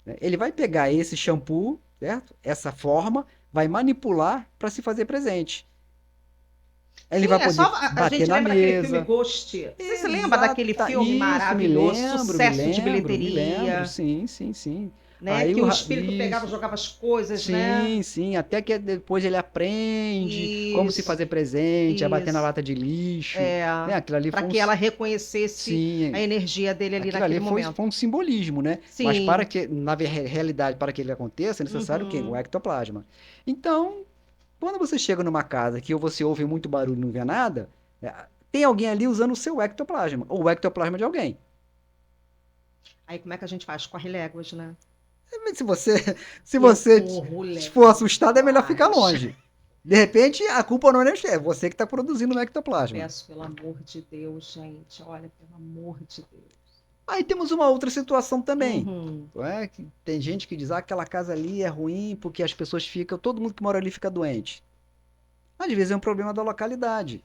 Né? Ele vai pegar esse shampoo, certo? Essa forma, vai manipular para se fazer presente. Ele vai poder A bater gente na lembra daquele filme mesa. Ghost. Você se lembra daquele filme Isso, maravilhoso, me sucesso de lembro, bilheteria, sim, sim, sim. né? Aí Que o espírito pegava e isso. jogava as coisas, né? Sim, sim, até que depois ele aprende como se Isso, fazer presente, a bater na isso. lata de lixo, né? Aquilo ali Para foi que ela reconhecesse a sim, energia dele ali aquilo ali naquele momento. foi um simbolismo, né? Mas para Sim. que, na realidade, para que ele aconteça, é necessário o quê? O ectoplasma. Então, quando você chega numa casa que você ouve muito barulho e não vê nada, tem alguém ali usando o seu ectoplasma, ou o ectoplasma de alguém. Aí como é que a gente faz? Corre léguas, né? Se você, se Eu você corro for assustado, é melhor ficar léguas. longe. De repente, a culpa não é nem é você que está produzindo o ectoplasma. Peço pelo amor de Deus, gente. Olha, pelo amor de Deus. Aí temos uma outra situação também. Uhum. Que tem gente que diz que aquela casa ali é ruim porque as pessoas ficam, todo mundo que mora ali fica doente. Às vezes é um problema da localidade.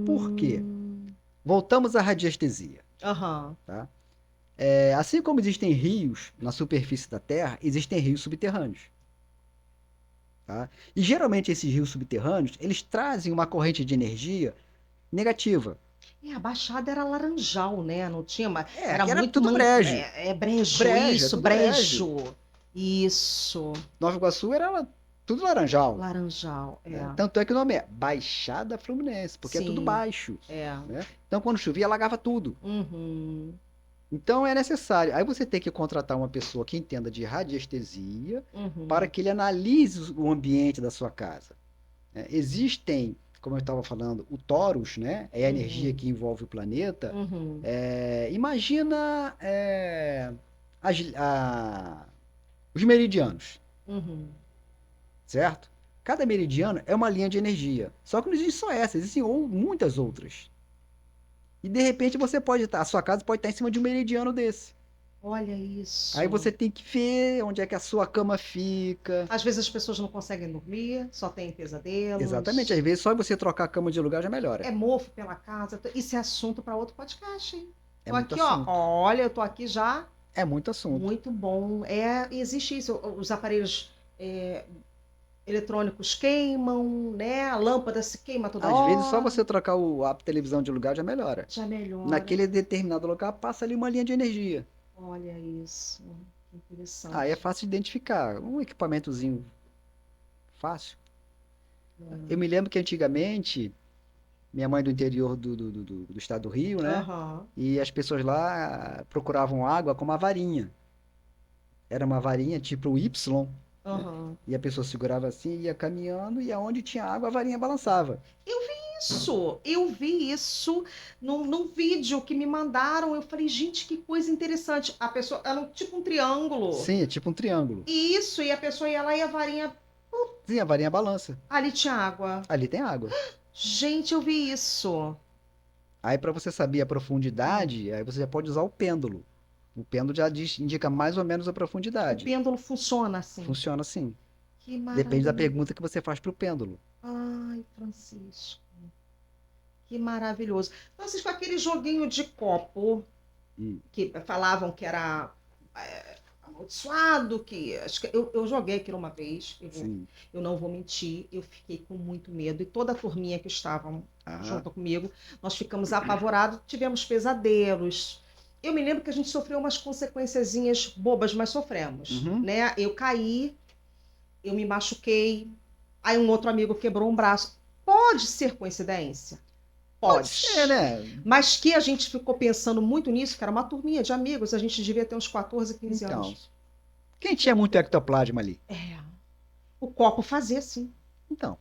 Por quê? Voltamos à radiestesia. Aham. Tá? Assim como existem rios na superfície da Terra, existem rios subterrâneos. Tá? E geralmente esses rios subterrâneos, eles trazem uma corrente de energia negativa. E a Baixada era laranjal, né? Não tinha mais. Era Que era muito tudo brejo. brejo, Brejo, isso, tudo brejo. Isso. Nova Iguaçu era tudo laranjal. Laranjal, Tanto é que o nome é Baixada Fluminense, porque é tudo Sim. baixo. É. Né? Então, quando chovia, alagava tudo. Uhum. Então, é necessário. Aí você tem que contratar uma pessoa que entenda de radiestesia para que ele analise o ambiente da sua casa. Existem, como eu estava falando, o torus, né? É a energia que envolve o planeta. Imagina os meridianos, certo? Cada meridiano é uma linha de energia. Só que não existe só essa, existem muitas outras. E de repente você pode estar, a sua casa pode estar em cima de um meridiano desse. Olha isso. Aí você tem que ver onde é que a sua cama fica. Às vezes as pessoas não conseguem dormir, só tem pesadelos. Exatamente, às vezes só você trocar a cama de lugar já melhora. É mofo pela casa. Isso é assunto para outro podcast, hein? É tô muito aqui, assunto. ó. Olha, eu tô aqui já. É muito assunto. Muito bom. Existe isso. Os aparelhos eletrônicos queimam, né? A lâmpada se queima toda hora. Às vezes só você trocar a televisão de lugar já melhora. Já melhora. Naquele determinado lugar passa ali uma linha de energia. Olha isso. Que interessante. Aí é fácil de identificar. Um equipamentozinho fácil. Eu me lembro que antigamente, minha mãe do interior do estado do Rio, né? E as pessoas lá procuravam água com uma varinha. Era uma varinha tipo Y. Né? E a pessoa segurava assim, ia caminhando, e aonde tinha água, a varinha balançava. Eu vi isso num vídeo que me mandaram. Eu falei, gente, que coisa interessante. A pessoa era tipo um triângulo. Sim, é tipo um triângulo. Isso, e a pessoa ia lá e a varinha. Sim, a varinha balança. Ali tinha água. Ali tem água. Gente, eu vi isso. Aí, para você saber a profundidade, aí você já pode usar o pêndulo. O pêndulo já indica mais ou menos a profundidade. O pêndulo funciona assim? Funciona assim. Que maravilha. Depende da pergunta que você faz para o pêndulo. Ai, Francisco. Que maravilhoso. Francisco, aquele joguinho de copo que falavam que era amaldiçoado, acho que eu joguei aquilo uma vez, eu não vou mentir, eu fiquei com muito medo. E toda a turminha que estavam junto comigo, nós ficamos apavorados, tivemos pesadelos. Eu me lembro que a gente sofreu umas consequenciazinhas bobas, mas sofremos. Né? Eu caí, eu me machuquei, aí um outro amigo quebrou um braço. Pode ser coincidência? Pode. ser, né? Mas que a gente ficou pensando muito nisso, que era uma turminha de amigos, a gente devia ter uns 14, 15 Então, anos. quem tinha muito ectoplasma ali? É, o copo fazia assim. Então,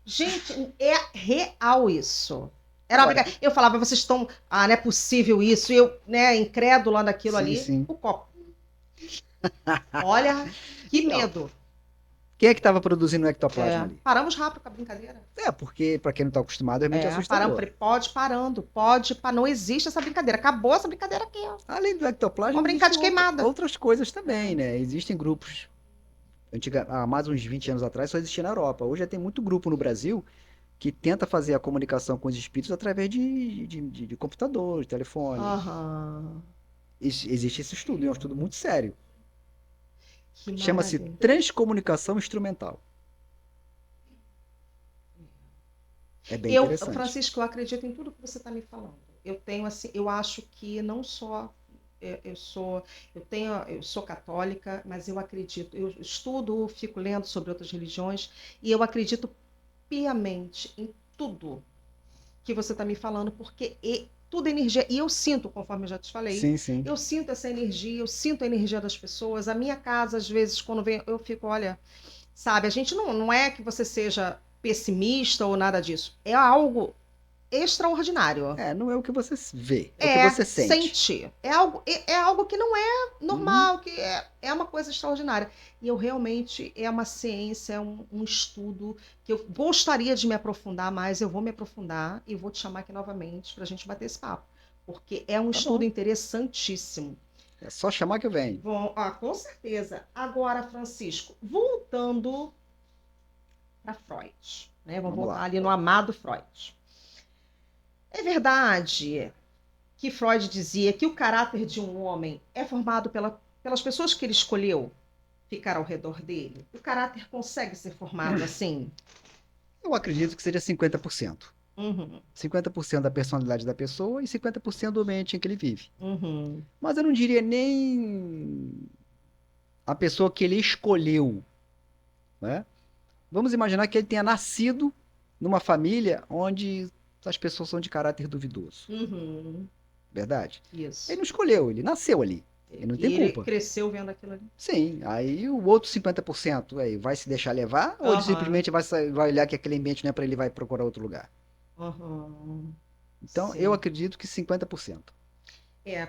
Gente, é real isso. Era uma agora, brincadeira. Eu falava, vocês estão. Ah, não é possível isso. E eu, né, incrédula naquilo sim, ali. sim. O copo. Olha, que Então, medo. quem é que estava produzindo o ectoplasma É, ali? paramos rápido com a brincadeira. Porque, para quem não está acostumado, realmente é Paramos, assustador. falei, pode parando, pode, não existe essa brincadeira. Acabou essa brincadeira aqui, ó. Além do ectoplasma, Vamos brincar existem de queimada. outras coisas também, É. né? Existem grupos. Há mais uns 20 anos atrás só existia na Europa. Hoje já tem muito grupo no Brasil que tenta fazer a comunicação com os espíritos através de computador, de telefone. Aham. Existe esse estudo, é um estudo muito sério. Que Chama-se maravilha. transcomunicação instrumental. É bem Eu, interessante. Francisco, eu acredito em tudo que você está me falando. Eu tenho assim, eu acho que não só eu sou católica, mas eu acredito, eu estudo, fico lendo sobre outras religiões e eu acredito piamente em tudo que você está me falando, porque tudo é energia. E eu sinto, conforme eu já te falei, Sim, sim. eu sinto essa energia, eu sinto a energia das pessoas. A minha casa, às vezes, quando vem, eu fico, olha, sabe, a gente não é que você seja pessimista ou nada disso. É algo extraordinário. Não é o que você vê, é o que você sente. Sentir. É algo que não é Uhum. normal, que é uma coisa extraordinária. E eu realmente, é uma ciência, é um estudo que eu gostaria de me aprofundar mais, eu vou me aprofundar e vou te chamar aqui novamente para a gente bater esse papo. Porque é um Tá estudo bom. interessantíssimo. É só chamar que eu venho. Bom, com certeza. Agora, Francisco, voltando para Freud, né? Vamos Vamos voltar lá. ali no amado Freud. É verdade que Freud dizia que o caráter de um homem é formado pelas pessoas que ele escolheu ficar ao redor dele? O caráter consegue ser formado assim? Eu acredito que seja 50%. Uhum, 50% da personalidade da pessoa e 50% do ambiente em que ele vive. uhum, Mas eu não diria nem a pessoa que ele escolheu, né? Vamos imaginar que ele tenha nascido numa família onde as pessoas são de caráter duvidoso, uhum. verdade? Ele Isso. não escolheu, ele nasceu ali. Ele não tem E ele culpa. cresceu vendo aquilo ali. Sim, aí o outro 50% aí vai se deixar levar ou ele Aham, simplesmente vai olhar que aquele ambiente não é para ele e vai procurar outro lugar? aham. Então, eu Sim. acredito que 50%.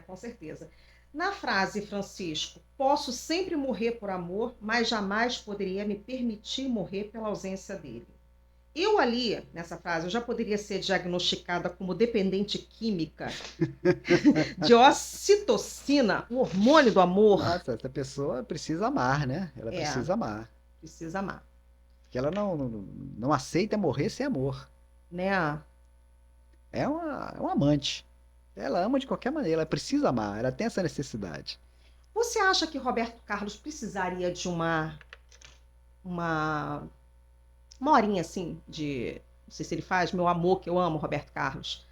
Com certeza. Na frase, Francisco, posso sempre morrer por amor, mas jamais poderia me permitir morrer pela ausência dele. Eu ali, nessa frase, eu já poderia ser diagnosticada como dependente química de ocitocina, o hormônio do amor. Nossa, essa pessoa precisa amar, né? Ela É, precisa amar. precisa amar, Porque ela não aceita morrer sem amor. né? É uma amante. Ela ama de qualquer maneira, ela precisa amar, ela tem essa necessidade. Você acha que Roberto Carlos precisaria de uma, uma horinha assim de, não sei se ele faz, Meu Amor, que eu amo, Roberto Carlos.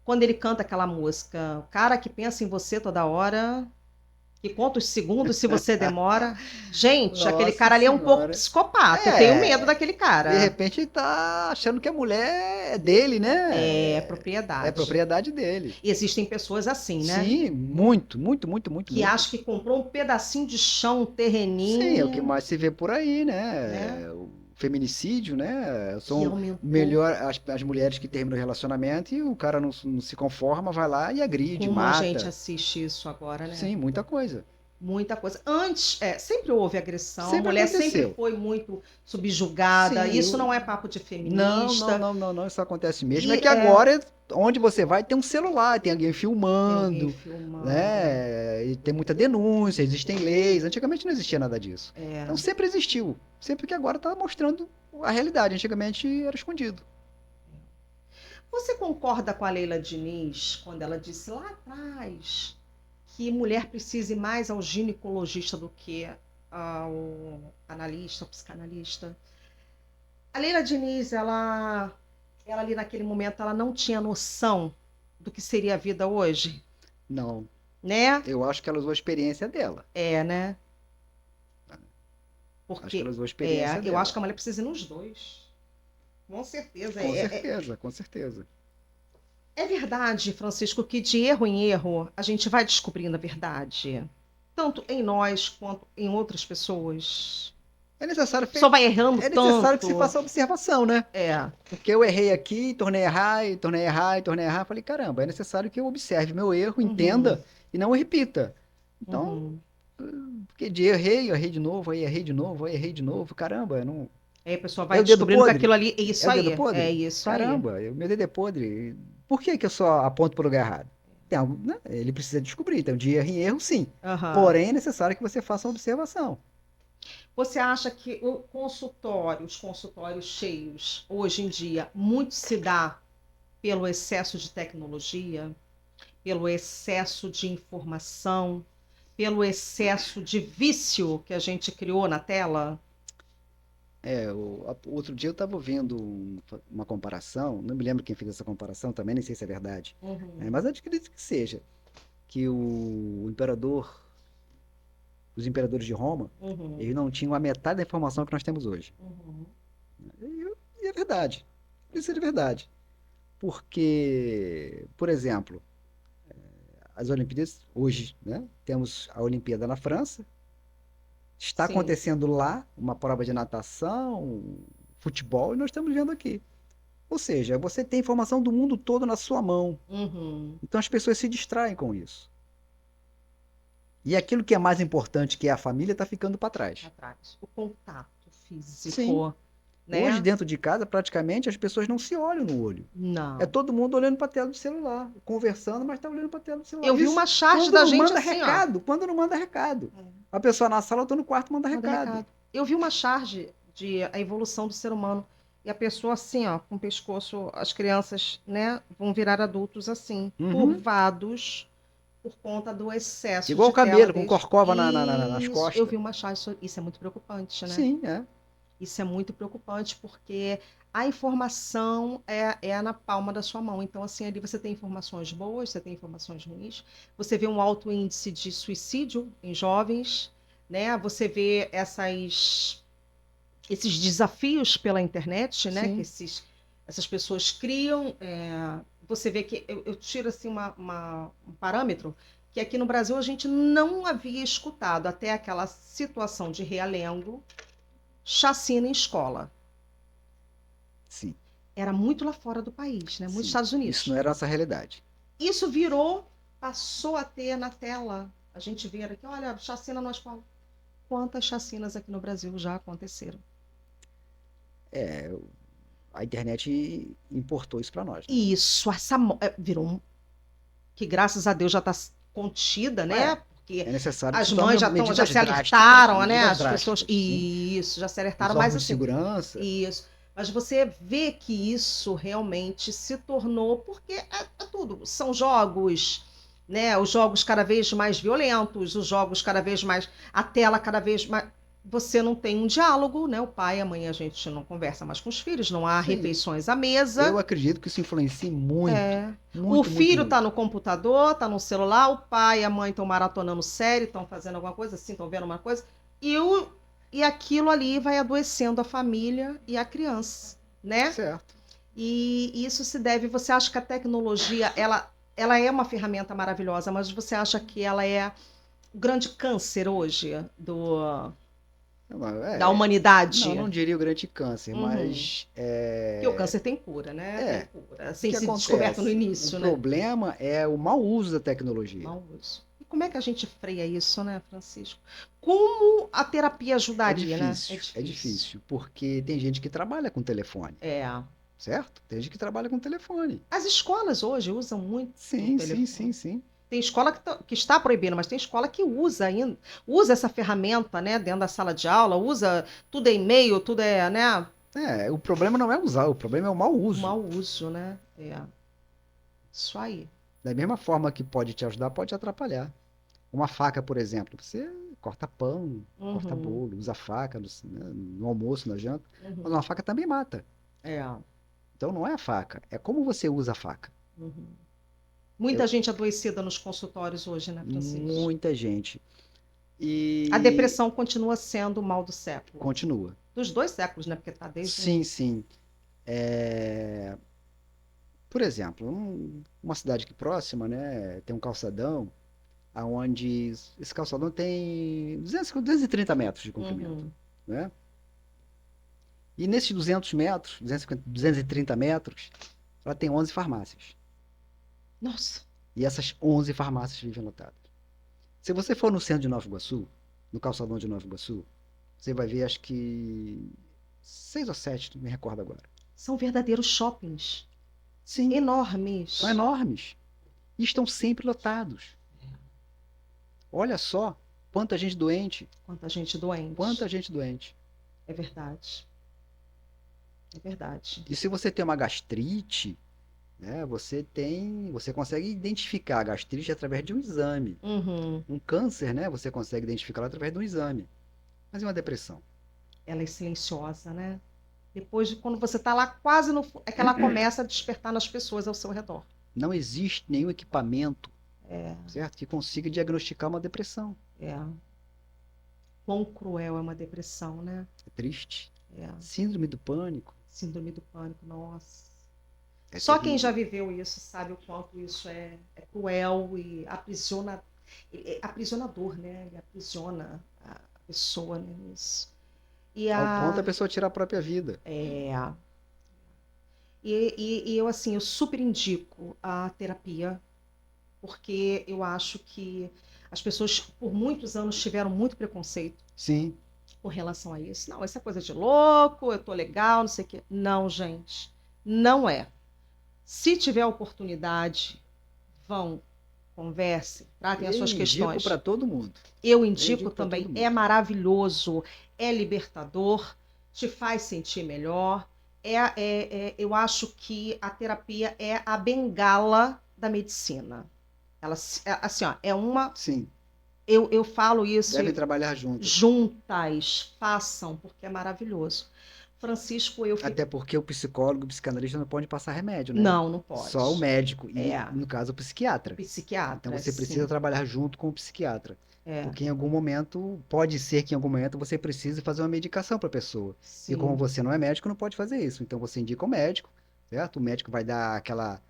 Quando ele canta aquela música, o cara que pensa em você toda hora, que conta os segundos se você demora. Gente, aquele Nossa cara ali é um pouco Senhora. psicopata. Eu tenho medo É, daquele de cara. repente ele tá achando que a mulher é dele, né? É É propriedade. propriedade dele. E existem pessoas assim, né? Sim, muito, muito, muito, muito, Que muito. acham que comprou um pedacinho de chão, um Sim, é o que terreninho, mais se vê por aí, né? né? O feminicídio, né? Que São aumentou melhor as mulheres que terminam o relacionamento e o cara não se conforma, vai lá e agride, como a gente mata. assiste isso agora, né? Sim, muita coisa. Muita coisa. Antes, sempre houve agressão, a Sempre mulher sempre aconteceu. foi muito subjugada. Sim, Isso não é papo de não, não, feminista. não, não, não, isso acontece mesmo. É E que agora, onde você vai, tem um celular, tem alguém tem alguém filmando, filmando. né? E tem muita denúncia, existem leis. Antigamente não existia nada disso. É. Então sempre existiu. Sempre que agora está mostrando a realidade. Antigamente era escondido. Você concorda com a Leila Diniz quando ela disse lá atrás que mulher precise mais ao ginecologista do que ao analista, ao psicanalista? A Leila Diniz, ela ali naquele momento, ela não tinha noção do que seria a vida hoje, Não, né? eu acho que ela usou a experiência dela. Né? Acho que ela Porque usou a experiência eu acho dela. que a mulher precisa ir nos dois. Com certeza. Com certeza, com certeza. É verdade, Francisco, que de erro em erro a gente vai descobrindo a verdade, tanto em nós quanto em outras pessoas. É necessário, A pessoa vai errando é necessário que se tanto. faça observação, né? É. Porque eu errei aqui, tornei a errar, e tornei a errar, e tornei a errar. Falei, caramba, é necessário que eu observe meu erro, Uhum, entenda e não o repita. Então, uhum. porque de errei, eu errei de novo, aí errei de novo, aí errei de novo. Caramba, não... Aí a pessoa É vai o dedo descobrindo que podre? aquilo ali é É isso o dedo aí, é podre? isso aí. Caramba, meu dedo é podre. Por que que eu só aponto para o lugar errado? Tem algo, né? Ele precisa descobrir. Então, de erro em erro, sim. Aham. Porém, é necessário que você faça uma observação. Você acha que o consultório, os consultórios cheios, hoje em dia, muito se dá pelo excesso de tecnologia, pelo excesso de informação, pelo excesso de vício que a gente criou na tela? Outro dia eu estava ouvindo uma comparação, não me lembro quem fez essa comparação também, nem sei se é verdade, Uhum, mas eu acredito que seja, que os imperadores de Roma, uhum, eles não tinham a metade da informação que nós temos hoje. uhum. E é verdade, isso é de verdade. Porque, por exemplo, as Olimpíadas, hoje, né, temos a Olimpíada na França, está Sim. acontecendo lá uma prova de natação, futebol, e nós estamos vendo aqui. Ou seja, você tem informação do mundo todo na sua mão. Uhum. Então as pessoas se distraem com isso. E aquilo que é mais importante, que é a família, está ficando para trás. Atrás. O contato Sim. físico, Hoje, né? dentro de casa, praticamente as pessoas não se olham no olho. É Não. todo mundo olhando para a tela do celular, conversando, mas está olhando para a tela do celular. Eu vi Isso uma charge quando da não gente manda assim, ó. recado. Quando não manda recado. A pessoa na sala, eu estou no quarto, manda Manda recado. recado. Eu vi uma charge de a evolução do ser humano. E a pessoa assim, ó, com o pescoço, as crianças, né, vão virar adultos assim, Uhum. curvados por conta do excesso Igual de o tela camelo, com desde. corcova nas Isso, eu costas. vi uma charge, isso é muito preocupante, né? Sim, é. Isso é muito preocupante porque a informação é na palma da sua mão. Então, assim, ali você tem informações boas, você tem informações ruins. Você vê um alto índice de suicídio em jovens, né? Você vê esses desafios pela internet, né? Que Sim. essas pessoas criam. Você vê que eu tiro assim um parâmetro que aqui no Brasil a gente não havia escutado até aquela situação de Realengo, chacina em escola. Sim. Era muito lá fora do país, né? Muitos Sim. Estados Isso não Unidos. era a nossa realidade. Isso virou, passou a ter na tela. A gente vê aqui, olha, chacina na escola. Quantas chacinas aqui no Brasil já aconteceram? É, a internet importou isso para nós, né? E isso, virou que graças a Deus já está contida, né? É, Porque é necessário que as se mães tome já medidas se drásticas, alertaram, né? medidas As pessoas, drásticas, sim. isso, já se Os alertaram, mas órgãos de assim, segurança, isso. Mas você vê que isso realmente se tornou, porque é tudo, são jogos, né? Os jogos cada vez mais violentos, os jogos cada vez mais, a tela cada vez mais. Você não tem um diálogo, né? O pai e a mãe, a gente não conversa mais com os filhos, não há sim. refeições à Eu mesa. acredito que isso influencia muito, É. O muito, muito, filho está muito. no computador, está no celular, o pai e a mãe estão maratonando série, estão fazendo alguma coisa assim, estão vendo uma coisa, e, e aquilo ali vai adoecendo a família e a criança, né? Certo. E isso se deve, você acha que a tecnologia, ela é uma ferramenta maravilhosa, mas você acha que ela é o grande câncer hoje da Não, humanidade? não diria o grande câncer, Uhum. mas Porque o câncer tem cura, né? Tem é, cura. o Sem que se descoberto no acontece? O início, né? problema é o mau uso da tecnologia. Mau uso. E como é que a gente freia isso, né, Francisco? Como a terapia ajudaria, né? É É difícil. difícil, porque tem gente que trabalha com telefone, É. certo? Tem gente que trabalha com telefone. As escolas hoje usam muito o Sim, sim, sim, telefone. sim. Tem escola que está proibindo, mas tem escola que usa ainda, usa essa ferramenta, né, dentro da sala de aula, usa tudo é e-mail, tudo é, né, É, o problema não é usar, o problema é o mau o uso. mau uso, né? É. Isso aí. Da mesma forma que pode te ajudar, pode te atrapalhar. Uma faca, por exemplo, você corta pão, corta Uhum, bolo, usa faca no almoço, na janta, mas uhum, uma faca também mata. é. Então não é a faca, é como você usa a faca. Uhum. Muita Eu, gente adoecida nos consultórios hoje, né, Francisco? muita gente. A E depressão continua sendo o mal do século. continua. Dos dois séculos, né? Porque tá desde. Sim, sim. É, Por exemplo, uma cidade aqui próxima, né, tem um calçadão, aonde esse calçadão tem 230 metros de comprimento, Uhum. né? E nesses 200 metros, 250, 230 metros, ela tem 11 farmácias. Nossa, E essas 11 farmácias vivem lotadas. Se você for no centro de Nova Iguaçu, no calçadão de Nova Iguaçu, você vai ver, acho que 6 ou 7, não me recordo agora. são verdadeiros shoppings Sim, são enormes. enormes. E estão sempre lotados. Olha só quanta gente doente, Quanta gente quanta doente. gente doente. É verdade. É verdade. E se você tem uma gastrite, né, você consegue identificar a gastrite através de um exame. Uhum. Um câncer, né, você consegue identificar através de um exame. Mas e uma depressão? Ela é silenciosa, né? Depois de quando você está lá quase no. É que ela começa a despertar nas pessoas ao seu redor. Não existe nenhum equipamento, É, certo, que consiga diagnosticar uma depressão. é. Quão cruel é uma depressão, né? É triste. É. Síndrome do pânico Síndrome do pânico, nossa. é Só quem já terrível. viveu isso sabe o quanto isso é cruel e é aprisionador, né? Ele aprisiona a pessoa, né? Nisso. E Ao ponto da a, pessoa tirar a própria vida. é, e eu assim, eu super indico a terapia, porque eu acho que as pessoas por muitos anos tiveram muito preconceito Sim, com relação a isso. Não, essa é coisa de louco, eu tô legal, não sei o quê. Não, gente, não é. Se tiver oportunidade, vão, converse, tratem as eu suas indico para questões. todo mundo. Eu Eu indico indico para todo também, é mundo. maravilhoso, é libertador, te faz sentir melhor. Eu acho que a terapia é a bengala da medicina. Ela, assim, ó, é uma. Sim, Eu falo isso, devem trabalhar juntas. juntas, façam, porque é maravilhoso. Francisco, eu fico. Até porque o psicólogo, o psicanalista não pode passar remédio, né? Não, não Só o pode. médico e, É, no caso, o o psiquiatra. Então psiquiatra, você precisa sim. trabalhar junto com o psiquiatra. É, Porque em algum momento, pode ser que em algum momento você precise fazer uma medicação para a pessoa. E como sim. você não é médico, não pode fazer isso. Então você indica o médico, certo? O médico vai dar aquela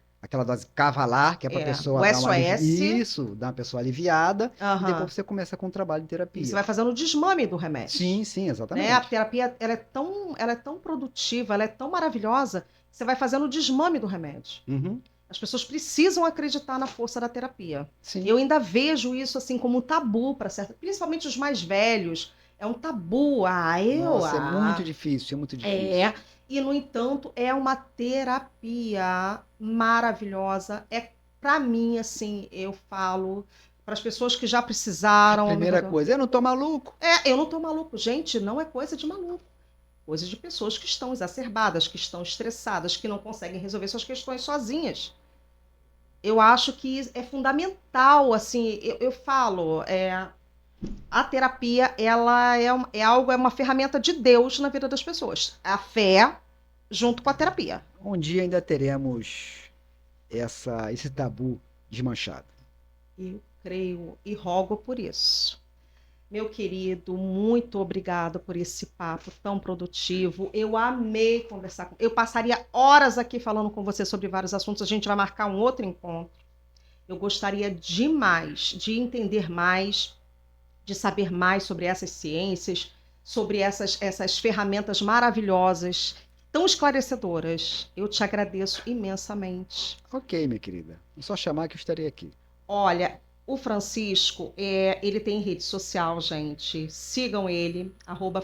dose cavalar, que é para a O pessoa dar uma SOS. isso, dar uma pessoa aliviada, e Aham. depois você começa com o trabalho de E você terapia. vai fazendo o desmame do remédio. Sim, sim, Né? A exatamente. terapia ela é tão produtiva, ela é tão maravilhosa, que você vai fazendo o desmame do remédio. Uhum, As pessoas precisam acreditar na força da terapia. sim. Eu ainda vejo isso assim como um tabu para certa, principalmente os mais velhos. É um tabu. Nossa, é muito difícil, é muito difícil. É. E no entanto é uma terapia maravilhosa. É para mim assim, eu falo para as pessoas que já A precisaram ao meu primeira redor. coisa, eu não tô maluco. Eu não tô maluco, gente, não é coisa de maluco. Coisa de pessoas que estão exacerbadas, que estão estressadas, que não conseguem resolver suas questões sozinhas. Eu acho que é fundamental, assim, eu falo, a terapia, ela é algo, é uma ferramenta de Deus na vida das pessoas. A fé junto com a terapia. Um dia ainda teremos esse tabu desmanchado. Eu creio e rogo por isso. Meu querido, muito obrigado por esse papo tão produtivo. Eu amei conversar com. Eu passaria horas aqui falando com você sobre vários assuntos. A gente vai marcar um outro encontro. Eu gostaria demais de entender mais, de saber mais sobre essas ciências, sobre essas ferramentas maravilhosas, tão esclarecedoras. Eu te agradeço imensamente. Ok, minha querida. É só chamar que eu estarei aqui. Olha, o Francisco, ele tem rede social, gente. Sigam ele,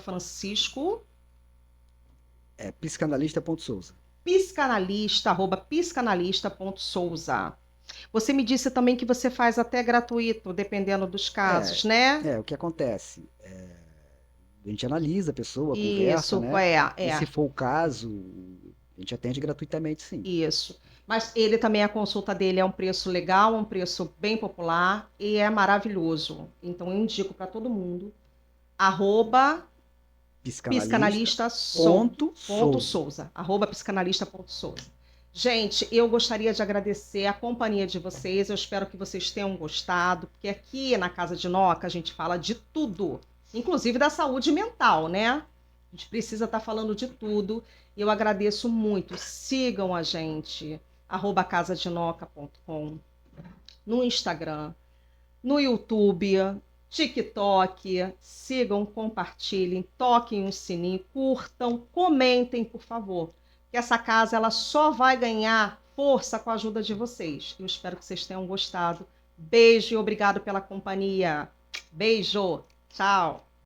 @Francisco É psicanalista.souza. psicanalista@psicanalista.souza. Você me disse também que você faz até gratuito, dependendo dos É, casos, né? o que acontece? A gente analisa a pessoa, conversa, Isso, né? E se é, for o caso, a gente atende gratuitamente, sim. isso. Mas ele também, a consulta dele é um preço legal, um preço bem popular e é maravilhoso. Então eu indico para todo mundo. Arroba psicanalista ponto Psicanalista.souza. Souza, @psicanalista.souza. Gente, eu gostaria de agradecer a companhia de vocês. Eu espero que vocês tenham gostado, porque aqui na Casa de Noca a gente fala de tudo, inclusive da saúde mental, né? A gente precisa estar falando de tudo. E eu agradeço muito. Sigam a gente. @casadinoca.com, no Instagram, no YouTube, TikTok. Sigam, compartilhem, toquem o sininho, curtam, comentem, por favor. Que essa casa ela só vai ganhar força com a ajuda de vocês. Eu espero que vocês tenham gostado. Beijo e obrigado pela companhia. Beijo. Tchau.